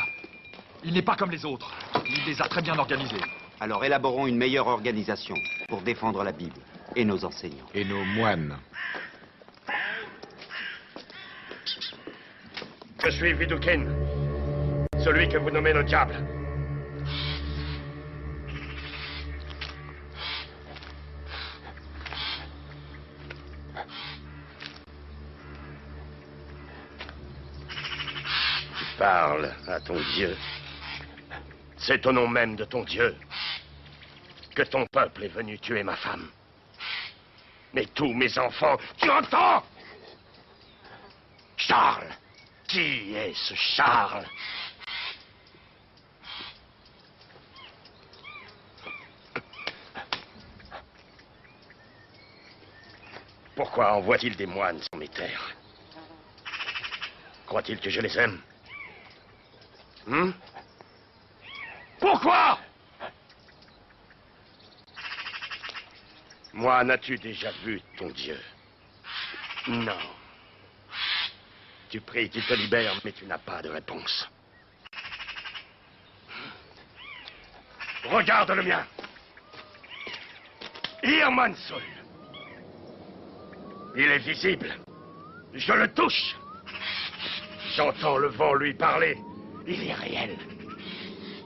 il n'est pas comme les autres. Il les a très bien organisés. Alors élaborons une meilleure organisation pour défendre la Bible et nos enseignants. Et nos moines. Je suis Vidoukin, celui que vous nommez le diable. Tu parles à ton Dieu. C'est au nom même de ton Dieu que ton peuple est venu tuer ma femme. Mais tous mes enfants, tu entends? Charles! Qui est ce Charles? Pourquoi envoie-t-il des moines sur mes terres? Croit-il que je les aime? Pourquoi? Moi, n'as-tu déjà vu ton Dieu? Non. Tu pries qu'il te libère, mais tu n'as pas de réponse. Regarde le mien. Irmansul. Il est visible. Je le touche. J'entends le vent lui parler. Il est réel.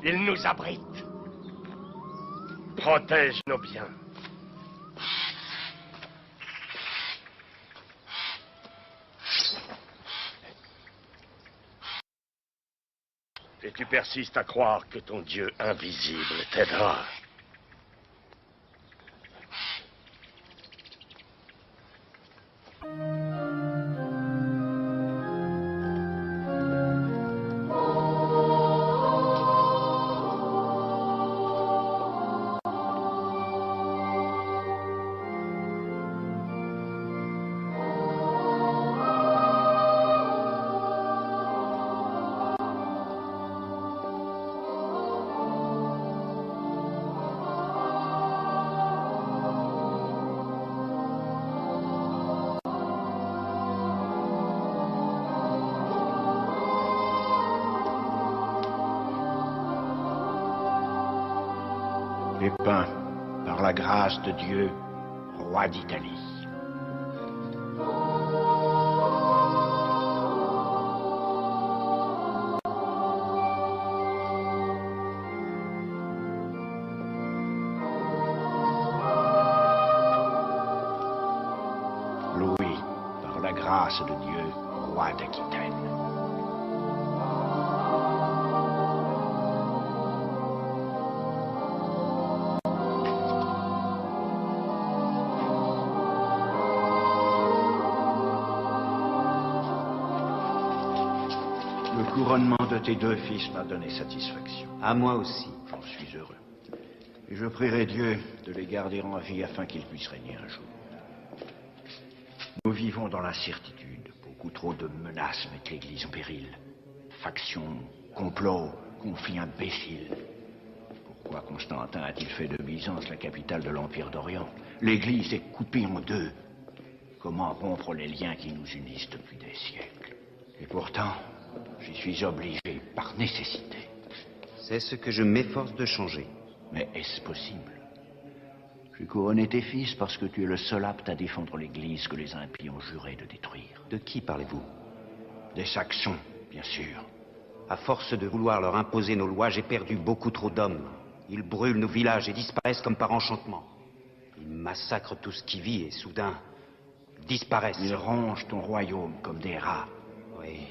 Il nous abrite. Protège nos biens. Et tu persistes à croire que ton Dieu invisible t'aidera. Pépin, par la grâce de Dieu, roi d'Italie. Louis, par la grâce de Dieu, roi d'Aquitaine. Le couronnement de tes deux fils m'a donné satisfaction. À moi aussi. J'en suis heureux. Et je prierai Dieu de les garder en vie afin qu'ils puissent régner un jour. Nous vivons dans l'incertitude. Beaucoup trop de menaces mettent l'Église en péril. Factions, complots, conflits imbéciles. Pourquoi Constantin a-t-il fait de Byzance la capitale de l'Empire d'Orient? L'Église est coupée en deux. Comment rompre les liens qui nous unissent depuis des siècles? Et pourtant, j'y suis obligé par nécessité. C'est ce que je m'efforce de changer. Mais est-ce possible? J'ai couronné tes fils parce que tu es le seul apte à défendre l'Église que les impies ont juré de détruire. De qui parlez-vous? Des Saxons, bien sûr. À force de vouloir leur imposer nos lois, j'ai perdu beaucoup trop d'hommes. Ils brûlent nos villages et disparaissent comme par enchantement. Ils massacrent tout ce qui vit et soudain, ils disparaissent. Ils rongent ton royaume comme des rats. Oui.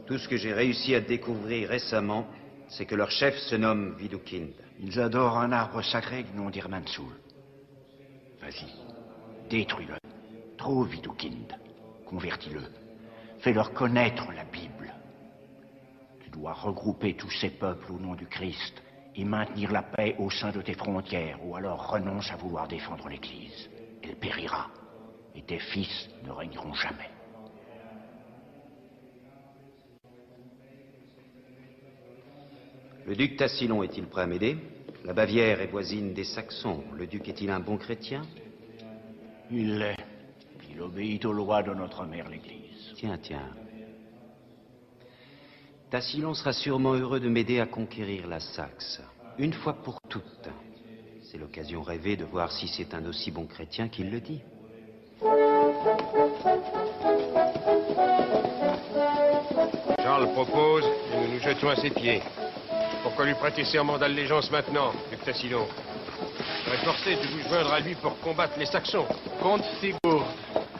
Tout ce que j'ai réussi à découvrir récemment, c'est que leur chef se nomme Widukind. Ils adorent un arbre sacré du nom d'Irmansul. Vas-y, détruis-le. Trouve Widukind. Convertis-le. Fais-leur connaître la Bible. Tu dois regrouper tous ces peuples au nom du Christ et maintenir la paix au sein de tes frontières, ou alors renonce à vouloir défendre l'Église. Elle périra, et tes fils ne régneront jamais. Le duc Tassilon est-il prêt à m'aider? La Bavière est voisine des Saxons. Le duc est-il un bon chrétien? Il l'est. Il obéit aux lois de notre mère l'Église. Tiens. Tassilon sera sûrement heureux de m'aider à conquérir la Saxe. Une fois pour toutes. C'est l'occasion rêvée de voir si c'est un aussi bon chrétien qu'il le dit. Charles propose que nous nous jetions à ses pieds. Pourquoi lui prêter serment d'allégeance maintenant, duc Tassilon? Je serais forcé de vous joindre à lui pour combattre les Saxons. Comte Sigurd,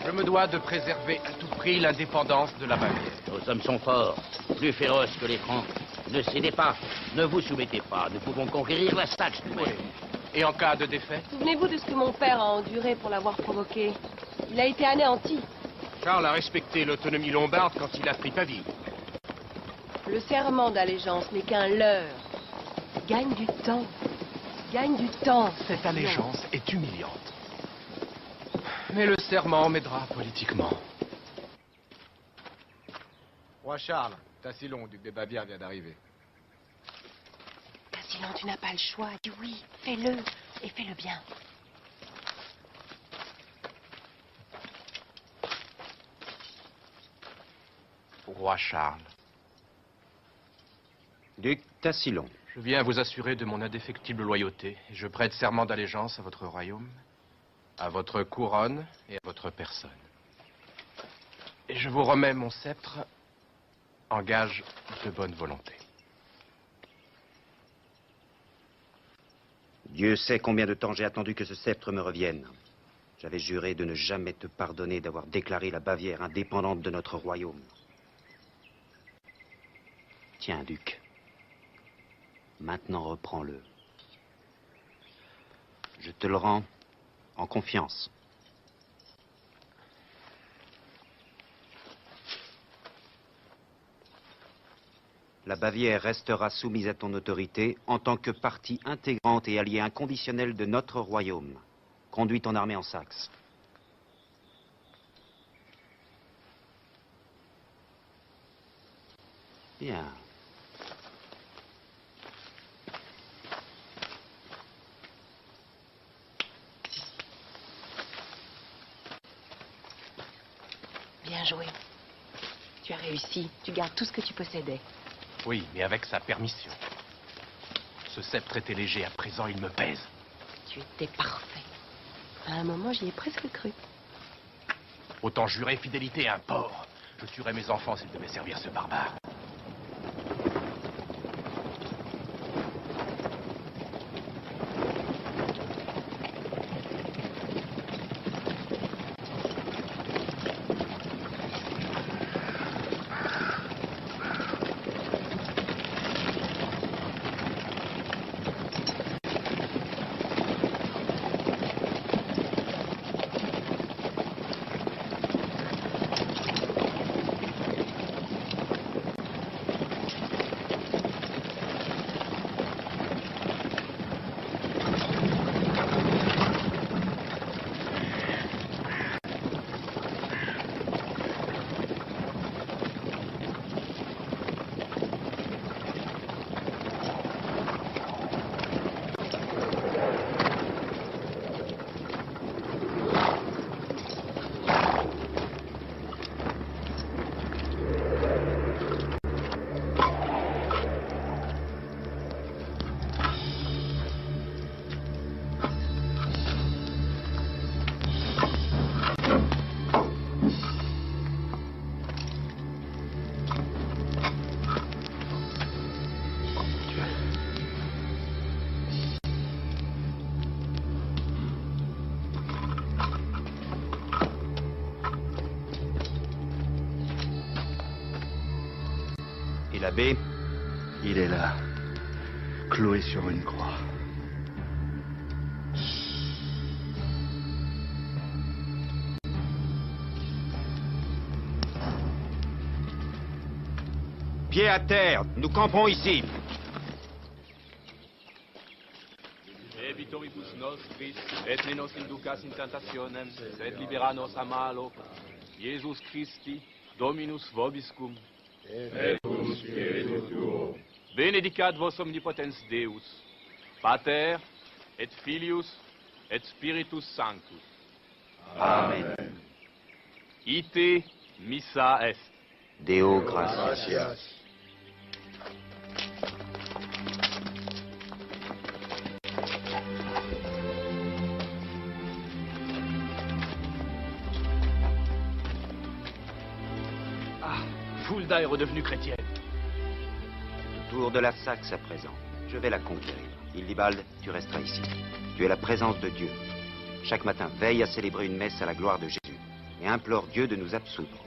je me dois de préserver à tout prix l'indépendance de la Bavière. Nos hommes sont forts, plus féroces que les Francs. Ne cédez pas, ne vous soumettez pas, nous pouvons conquérir la Saxe nous-mêmes. Et en cas de défaite? Souvenez-vous de ce que mon père a enduré pour l'avoir provoqué. Il a été anéanti. Charles a respecté l'autonomie lombarde quand il a pris Pavie. Le serment d'allégeance n'est qu'un leurre. Gagne du temps. Gagne du temps. Cette allégeance est humiliante. Mais le serment m'aidera politiquement. Roi Charles, Tassilon, duc des Bavières, vient d'arriver. Tassilon, tu n'as pas le choix. Dis oui, fais-le. Et fais-le bien. Roi Charles. Duc Tassilon. Je viens vous assurer de mon indéfectible loyauté et je prête serment d'allégeance à votre royaume, à votre couronne et à votre personne. Et je vous remets mon sceptre en gage de bonne volonté. Dieu sait combien de temps j'ai attendu que ce sceptre me revienne. J'avais juré de ne jamais te pardonner d'avoir déclaré la Bavière indépendante de notre royaume. Tiens, duc. Maintenant, reprends-le. Je te le rends en confiance. La Bavière restera soumise à ton autorité en tant que partie intégrante et alliée inconditionnelle de notre royaume. Conduis ton armée en Saxe. Bien. Bien joué. Tu as réussi. Tu gardes tout ce que tu possédais. Oui, mais avec sa permission. Ce sceptre était léger, à présent il me pèse. Tu étais parfait. À un moment, j'y ai presque cru. Autant jurer fidélité à un porc. Je tuerais mes enfants s'ils devaient servir ce barbare. Et l'abbé, il est là, cloué sur une croix. Pied à terre, nous campons ici. E vitoribus nostris, et ne nos inducas in tentationem, sed libera nos a malo. Iesus Christi, Dominus vobiscum. Et cum spiritu tuo. Benedicat vos omnipotens Deus, Pater, et Filius, et Spiritus Sanctus. Amen. Ite missa est. Deo gratias. Fulda est redevenue chrétienne. Le tour de la Saxe à présent. Je vais la conquérir. Illibald, tu resteras ici. Tu es la présence de Dieu. Chaque matin, veille à célébrer une messe à la gloire de Jésus. Et implore Dieu de nous absoudre.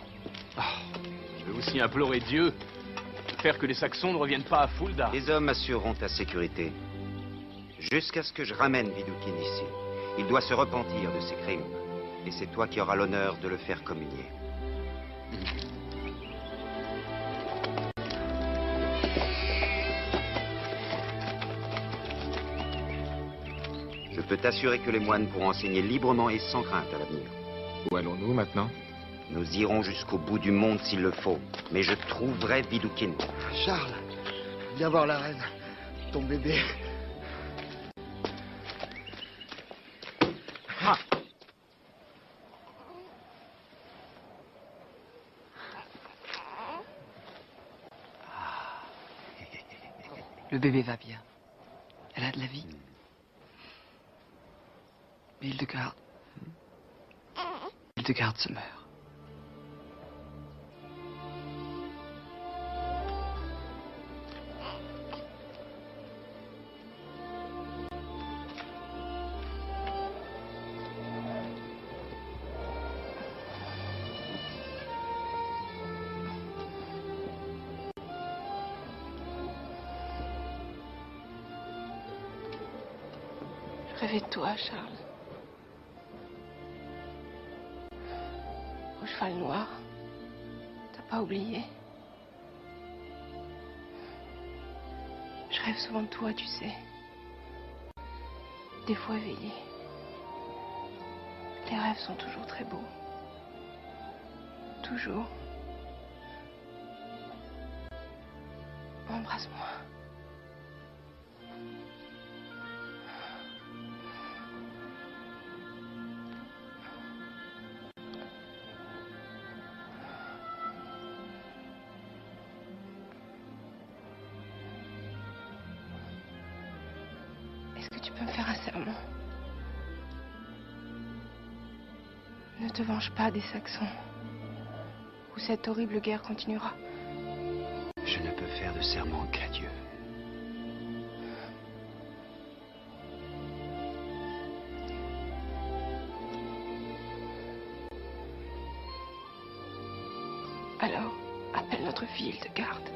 Je vais aussi implorer Dieu de faire que les Saxons ne reviennent pas à Fulda. Les hommes assureront ta sécurité. Jusqu'à ce que je ramène Vidoukin ici. Il doit se repentir de ses crimes. Et c'est toi qui auras l'honneur de le faire communier. Je peux t'assurer que les moines pourront enseigner librement et sans crainte à l'avenir. Où allons-nous maintenant? Nous irons jusqu'au bout du monde s'il le faut. Mais je trouverai Vidoukin. Charles, viens voir la reine. Ton bébé. Le bébé va bien. Elle a de la vie. Mais Hildegarde se meurt. Je rêvais de toi, Charles. Au cheval noir. T'as pas oublié? Je rêve souvent de toi, tu sais. Des fois éveillé. Les rêves sont toujours très beaux. Toujours. Embrasse-moi. Est-ce que tu peux me faire un serment? Ne te venge pas des Saxons. Ou cette horrible guerre continuera. Je ne peux faire de serment qu'à Dieu. Alors, appelle notre fille Hildegarde.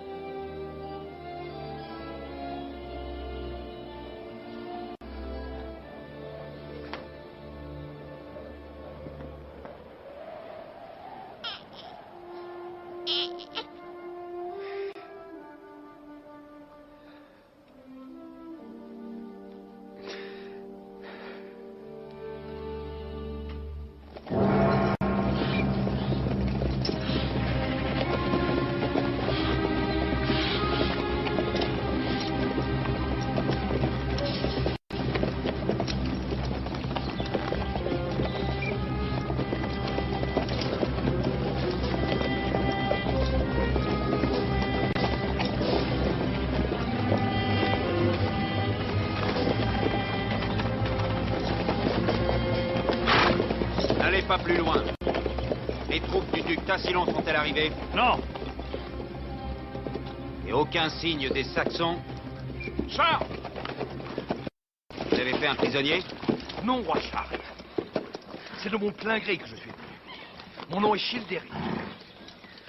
Pas plus loin. Les troupes du duc Tassilon sont-elles arrivées? Non. Et aucun signe des Saxons? Charles! Vous avez fait un prisonnier? Non, roi Charles. C'est de mon plein gré que je suis venu. Mon nom est Childéric.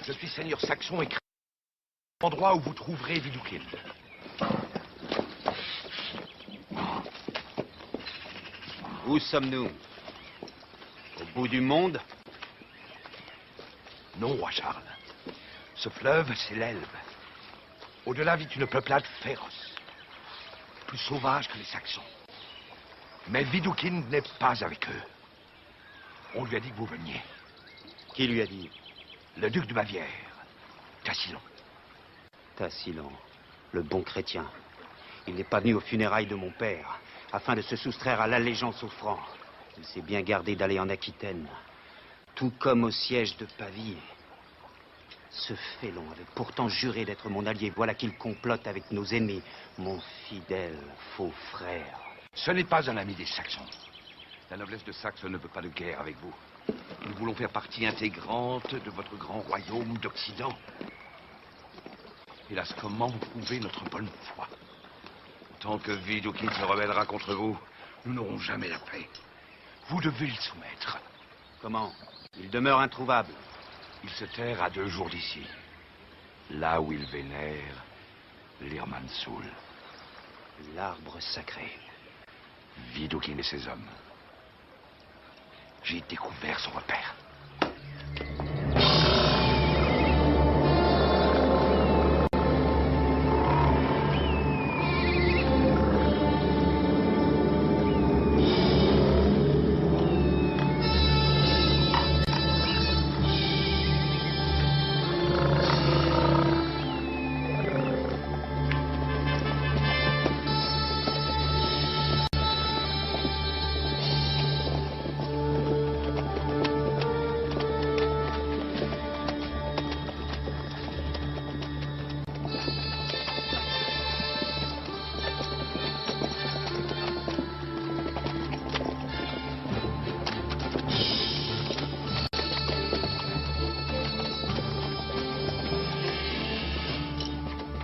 Je suis seigneur saxon et Endroit où vous trouverez Vidoukind. Où sommes-nous? Au bout du monde? Non, roi Charles. Ce fleuve, c'est l'Elbe. Au-delà vit une peuplade féroce. Plus sauvage que les Saxons. Mais Vidoukind n'est pas avec eux. On lui a dit que vous veniez. Qui lui a dit? Le duc de Bavière, Tassillon. Tassillon, le bon chrétien. Il n'est pas venu aux funérailles de mon père, afin de se soustraire à l'allégeance aux Francs. Il s'est bien gardé d'aller en Aquitaine, tout comme au siège de Pavie. Ce félon avait pourtant juré d'être mon allié. Voilà qu'il complote avec nos ennemis, mon fidèle faux frère. Ce n'est pas un ami des Saxons. La noblesse de Saxe ne veut pas de guerre avec vous. Nous voulons faire partie intégrante de votre grand royaume d'Occident. Hélas, comment vous prouver notre bonne foi? Tant que Vidoukind se rebellera contre vous, nous n'aurons jamais la paix. Vous devez le soumettre. Comment? Il demeure introuvable. Il se terre à 2 jours d'ici. Là où il vénère l'Irmansul. L'arbre sacré. Vidoukind et ses hommes. J'ai découvert son repère.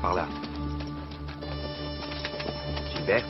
Par là. Gilbert.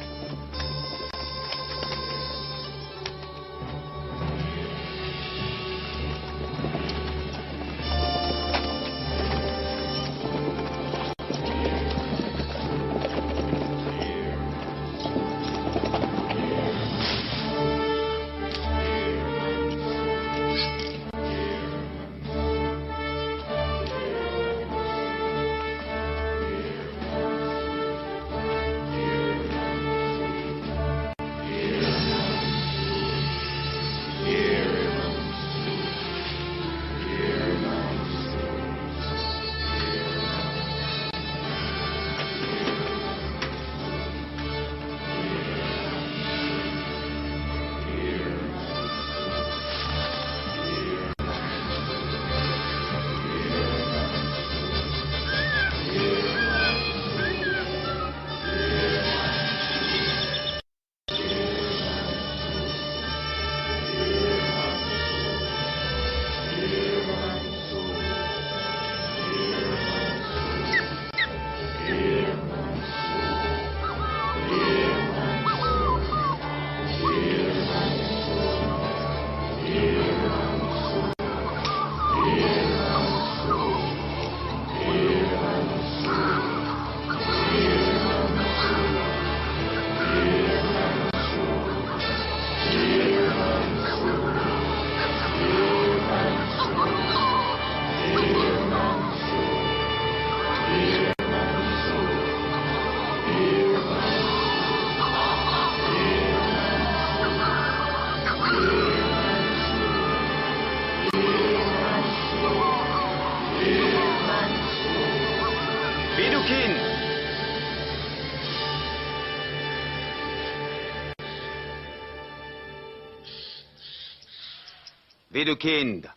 Vidoukind,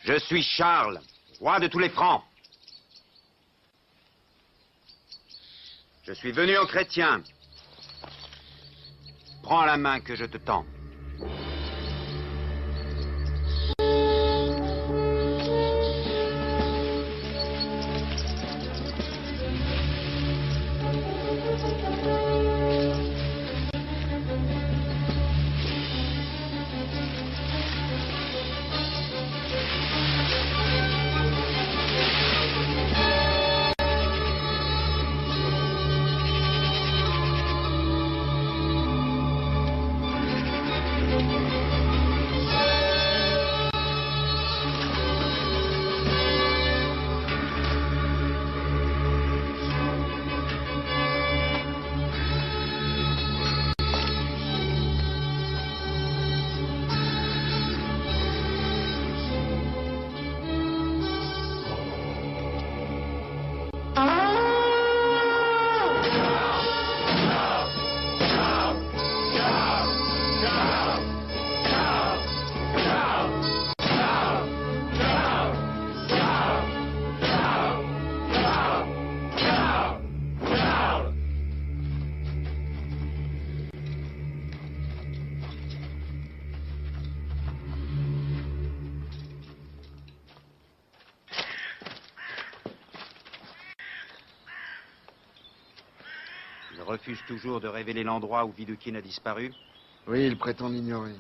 je suis Charles, roi de tous les Francs. Je suis venu en chrétien. Prends la main que je te tends. Il refuse toujours de révéler l'endroit où Vidoukhine a disparu? Oui, il prétend l'ignorer.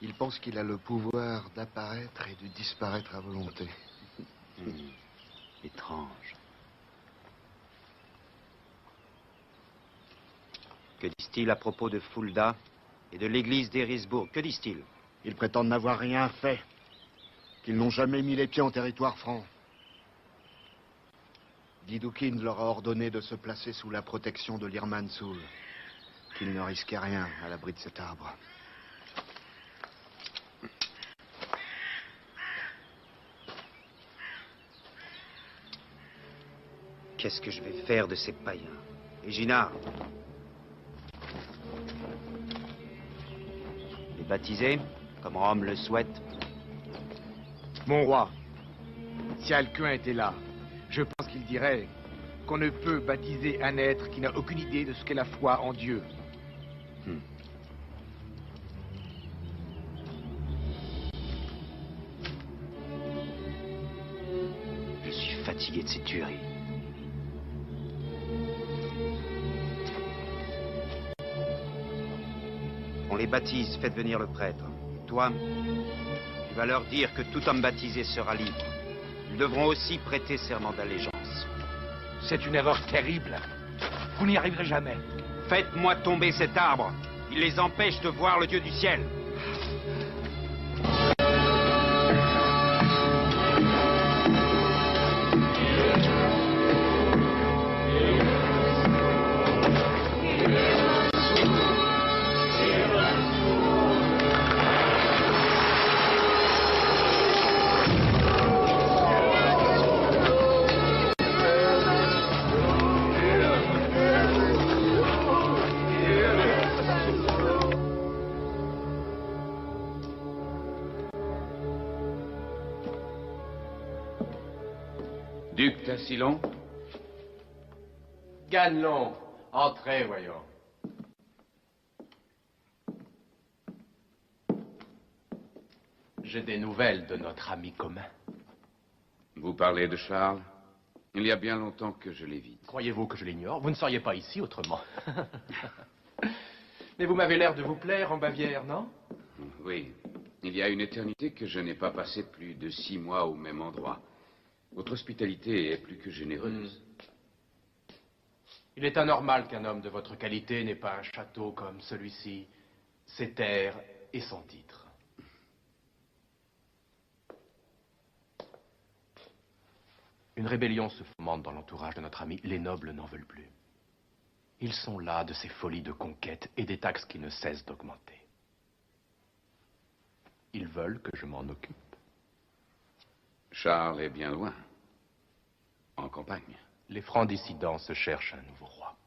Il pense qu'il a le pouvoir d'apparaître et de disparaître à volonté. Étrange. Que disent-ils à propos de Fulda et de l'église d'Erisbourg? Que disent-ils? Ils prétendent n'avoir rien fait. Qu'ils n'ont jamais mis les pieds en territoire franc. Vidoukhine leur a ordonné de se placer sous la protection de l'Irmansoul. Qu'ils ne risquaient rien à l'abri de cet arbre. Qu'est-ce que je vais faire de ces païens? Et Ginard? Les baptiser, comme Rome le souhaite? Mon roi, si Alcuin était là, je pense qu'il dirait qu'on ne peut baptiser un être qui n'a aucune idée de ce qu'est la foi en Dieu. Je suis fatigué de ces tueries. On les baptise, faites venir le prêtre. Toi, tu vas leur dire que tout homme baptisé sera libre. Ils devront aussi prêter serment d'allégeance. C'est une erreur terrible. Vous n'y arriverez jamais. Faites-moi tomber cet arbre. Il les empêche de voir le Dieu du ciel. Duc Tassillon? Ganelon, entrez, voyons. J'ai des nouvelles de notre ami commun. Vous parlez de Charles? Il y a bien longtemps que je l'évite. Croyez-vous que je l'ignore? Vous ne seriez pas ici autrement. Mais vous m'avez l'air de vous plaire en Bavière, non? Oui. Il y a une éternité que je n'ai pas passé plus de 6 mois au même endroit. Votre hospitalité est plus que généreuse. Il est anormal qu'un homme de votre qualité n'ait pas un château comme celui-ci, ses terres et son titre. Une rébellion se fomente dans l'entourage de notre ami. Les nobles n'en veulent plus. Ils sont las de ces folies de conquête et des taxes qui ne cessent d'augmenter. Ils veulent que je m'en occupe. Charles est bien loin. En campagne. Les francs dissidents se cherchent un nouveau roi.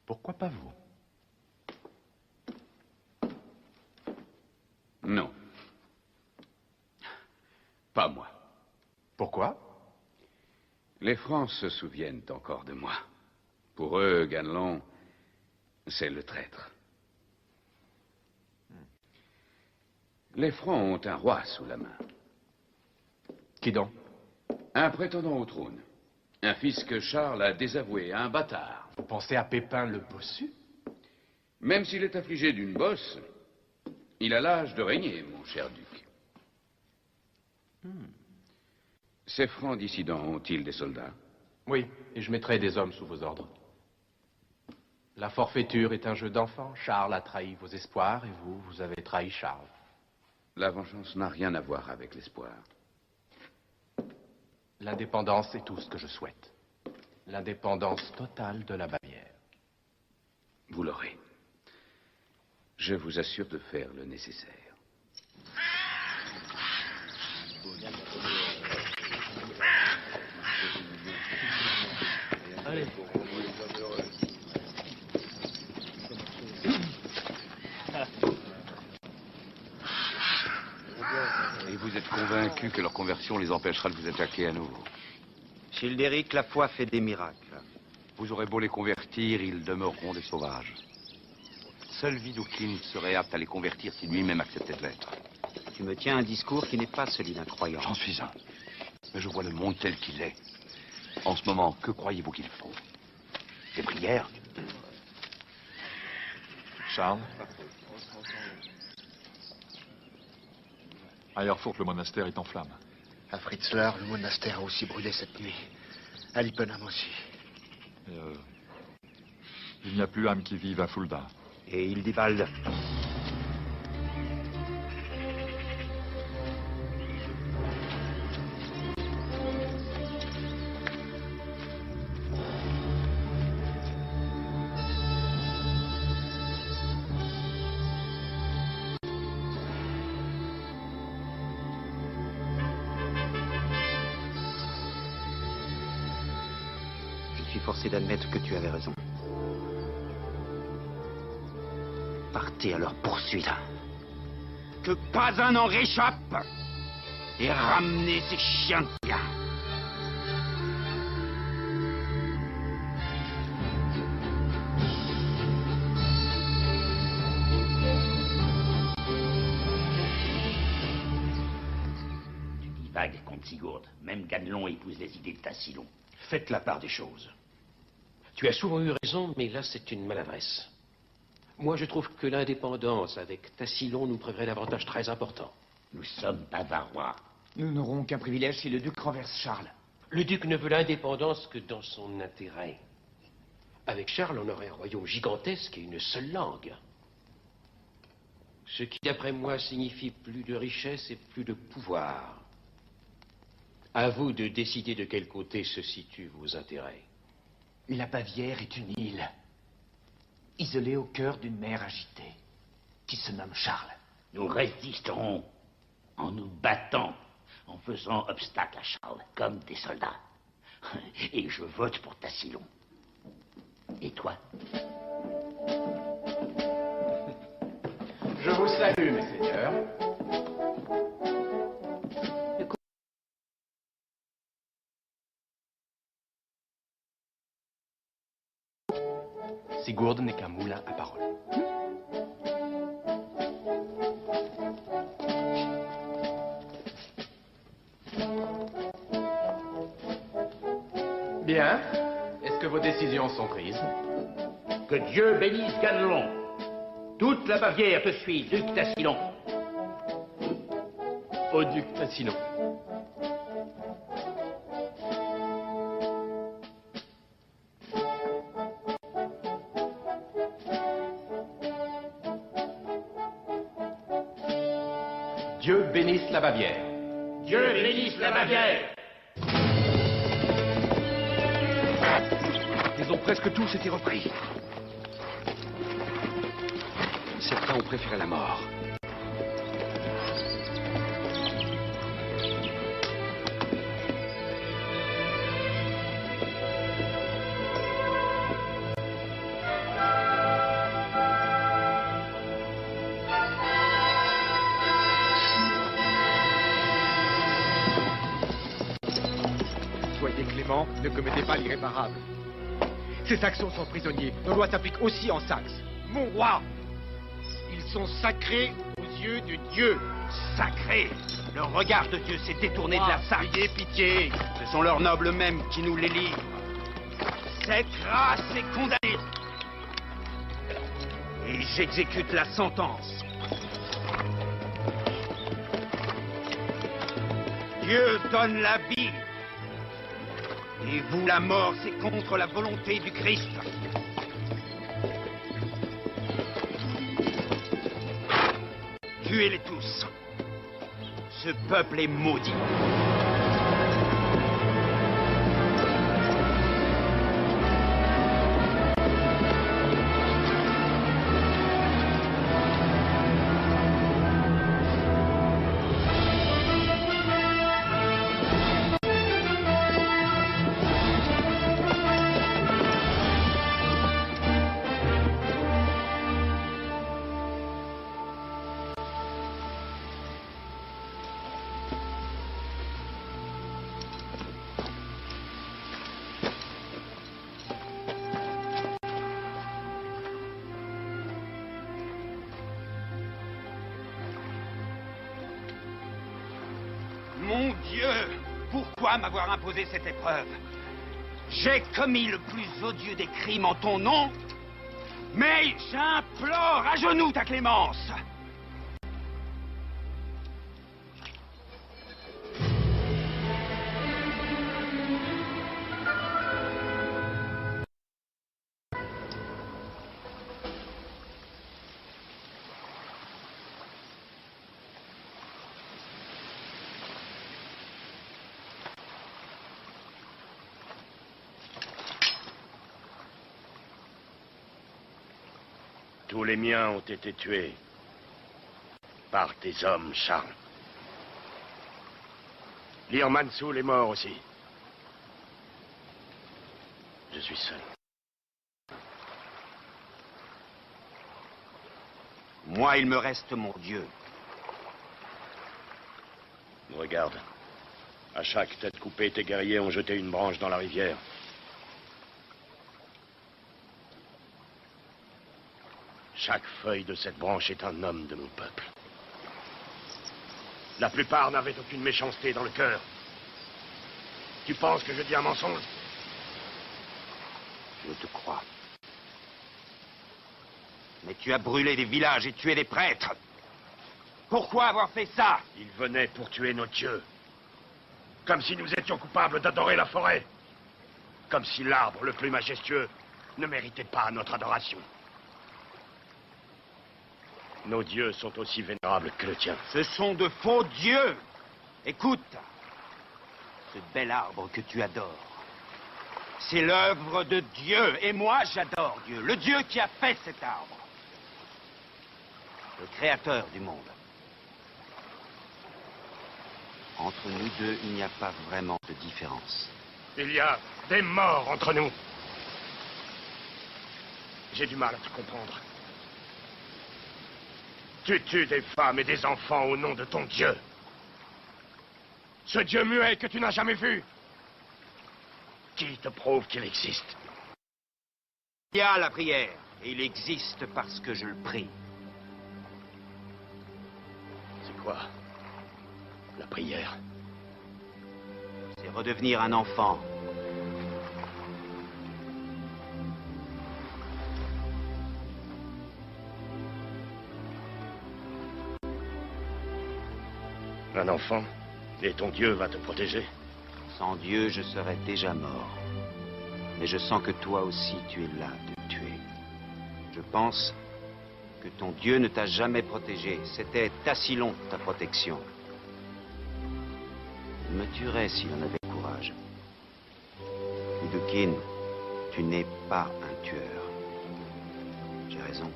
Pourquoi pas vous? Non. Pas moi. Pourquoi? Les Francs se souviennent encore de moi. Pour eux, Ganelon, c'est le traître. Les Francs ont un roi sous la main. Qui donc? Un prétendant au trône. Un fils que Charles a désavoué, un bâtard. Vous pensez à Pépin le Bossu? Même s'il est affligé d'une bosse, il a l'âge de régner, mon cher duc. Ces Francs dissidents ont-ils des soldats? Oui, et je mettrai des hommes sous vos ordres. La forfaiture est un jeu d'enfant. Charles a trahi vos espoirs et vous, vous avez trahi Charles. La vengeance n'a rien à voir avec l'espoir. L'indépendance est tout ce que je souhaite. L'indépendance totale de la Bavière. Vous l'aurez. Je vous assure de faire le nécessaire. Allez. Et vous êtes convaincu que leur conversion les empêchera de vous attaquer à nouveau? Childéric, la foi fait des miracles. Vous aurez beau les convertir, ils demeureront des sauvages. Seul Vidoukhine serait apte à les convertir si lui-même acceptait de l'être. Tu me tiens un discours qui n'est pas celui d'un croyant. J'en suis un. Mais je vois le monde tel qu'il est. En ce moment, que croyez-vous qu'il faut? Des prières. Charles? À Erfurt, le monastère est en flammes. À Fritzlar, le monastère a aussi brûlé cette nuit. À Lippenham aussi. Et, il n'y a plus âme qui vive à Fulda. Et Hildibald? Je suis forcé d'admettre que tu avais raison. Partez à leur poursuite. Que pas un n'en réchappe. Et ramenez ces chiens de chien. Tu divagues, comte Sigurd. Même Ganelon épouse les idées de Tassilon. Faites la part des choses. Tu as souvent eu raison, mais là, c'est une maladresse. Moi, je trouve que l'indépendance avec Tassilon nous prendrait davantage très important. Nous sommes bavarois. Nous n'aurons qu'un privilège si le duc renverse Charles. Le duc ne veut l'indépendance que dans son intérêt. Avec Charles, on aurait un royaume gigantesque et une seule langue. Ce qui, d'après moi, signifie plus de richesse et plus de pouvoir. À vous de décider de quel côté se situent vos intérêts. La Bavière est une île, isolée au cœur d'une mer agitée, qui se nomme Charles. Nous résisterons en nous battant, en faisant obstacle à Charles, comme des soldats. Et je vote pour Tassilon. Et toi? Je vous salue, mes seigneurs. Sigurd n'est qu'un moulin à parole. Bien. Est-ce que vos décisions sont prises? Que Dieu bénisse Ganelon. Toute la Bavière te suit, duc Tassilon. Au duc Tassilon. Dieu bénisse la Bavière. Dieu bénisse la Bavière. Ils ont presque tous été repris. Certains ont préféré la mort. Soyez clément, ne commettez pas l'irréparable. Ces Saxons sont prisonniers. Nos lois s'appliquent aussi en Saxe. Mon roi, ils sont sacrés aux yeux de Dieu. Sacrés. Le regard de Dieu s'est détourné de la Saxe. Ayez pitié. Ce sont leurs nobles mêmes qui nous les livrent. Cette race est condamnée. Et j'exécute la sentence. Dieu donne la vie. Et vous, la mort, c'est contre la volonté du Christ. Tuez-les tous. Ce peuple est maudit. Mon Dieu, pourquoi m'avoir imposé cette épreuve? J'ai commis le plus odieux des crimes en ton nom, mais j'implore à genoux ta clémence. Tous les miens ont été tués par tes hommes, Charles. Lir Mansoul est mort aussi. Je suis seul. Moi, il me reste mon Dieu. Regarde. À chaque tête coupée, tes guerriers ont jeté une branche dans la rivière. Chaque feuille de cette branche est un homme de mon peuple. La plupart n'avaient aucune méchanceté dans le cœur. Tu penses que je dis un mensonge? Je te crois. Mais tu as brûlé des villages et tué des prêtres. Pourquoi avoir fait ça? Ils venaient pour tuer nos dieux. Comme si nous étions coupables d'adorer la forêt. Comme si l'arbre le plus majestueux ne méritait pas notre adoration. Nos dieux sont aussi vénérables que le tien. Ce sont de faux dieux. Écoute, ce bel arbre que tu adores, c'est l'œuvre de Dieu. Et moi, j'adore Dieu, le Dieu qui a fait cet arbre. Le créateur du monde. Entre nous deux, il n'y a pas vraiment de différence. Il y a des morts entre nous. J'ai du mal à te comprendre. Tu tues des femmes et des enfants au nom de ton Dieu. Ce Dieu muet que tu n'as jamais vu. Qui te prouve qu'il existe? Il y a la prière, et il existe parce que je le prie. C'est quoi, la prière? C'est redevenir un enfant. Un enfant? Et ton Dieu va te protéger? Sans Dieu, je serais déjà mort. Mais je sens que toi aussi, tu es là de tuer. Je pense que ton Dieu ne t'a jamais protégé. C'était Tassilon, ta protection. Il me tuerait s'il en avait le courage. Vidukhin, tu n'es pas un tueur. J'ai raison.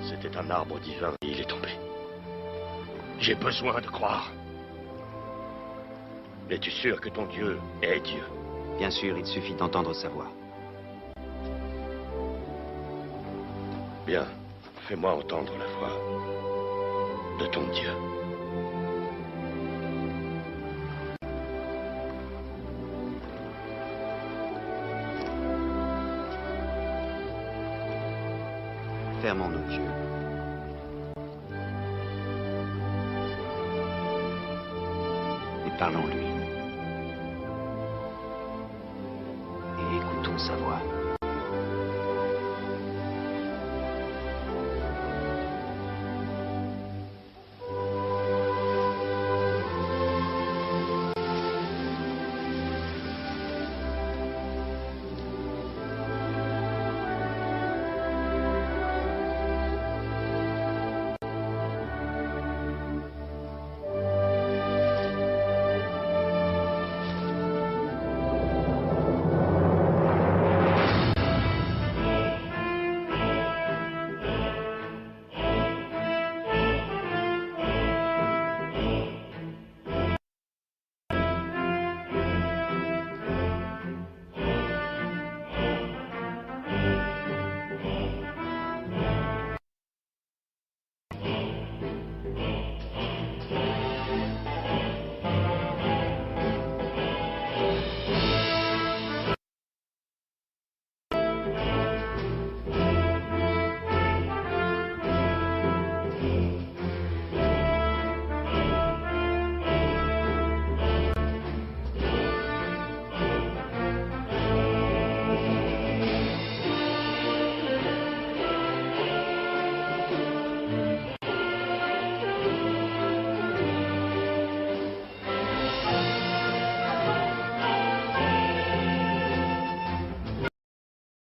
C'était un arbre divin et il est tombé. J'ai besoin de croire. Es-tu sûr que ton Dieu est Dieu? Bien sûr, il suffit d'entendre sa voix. Bien, fais-moi entendre la voix de ton Dieu. Fermons nos yeux. Et parlons-lui.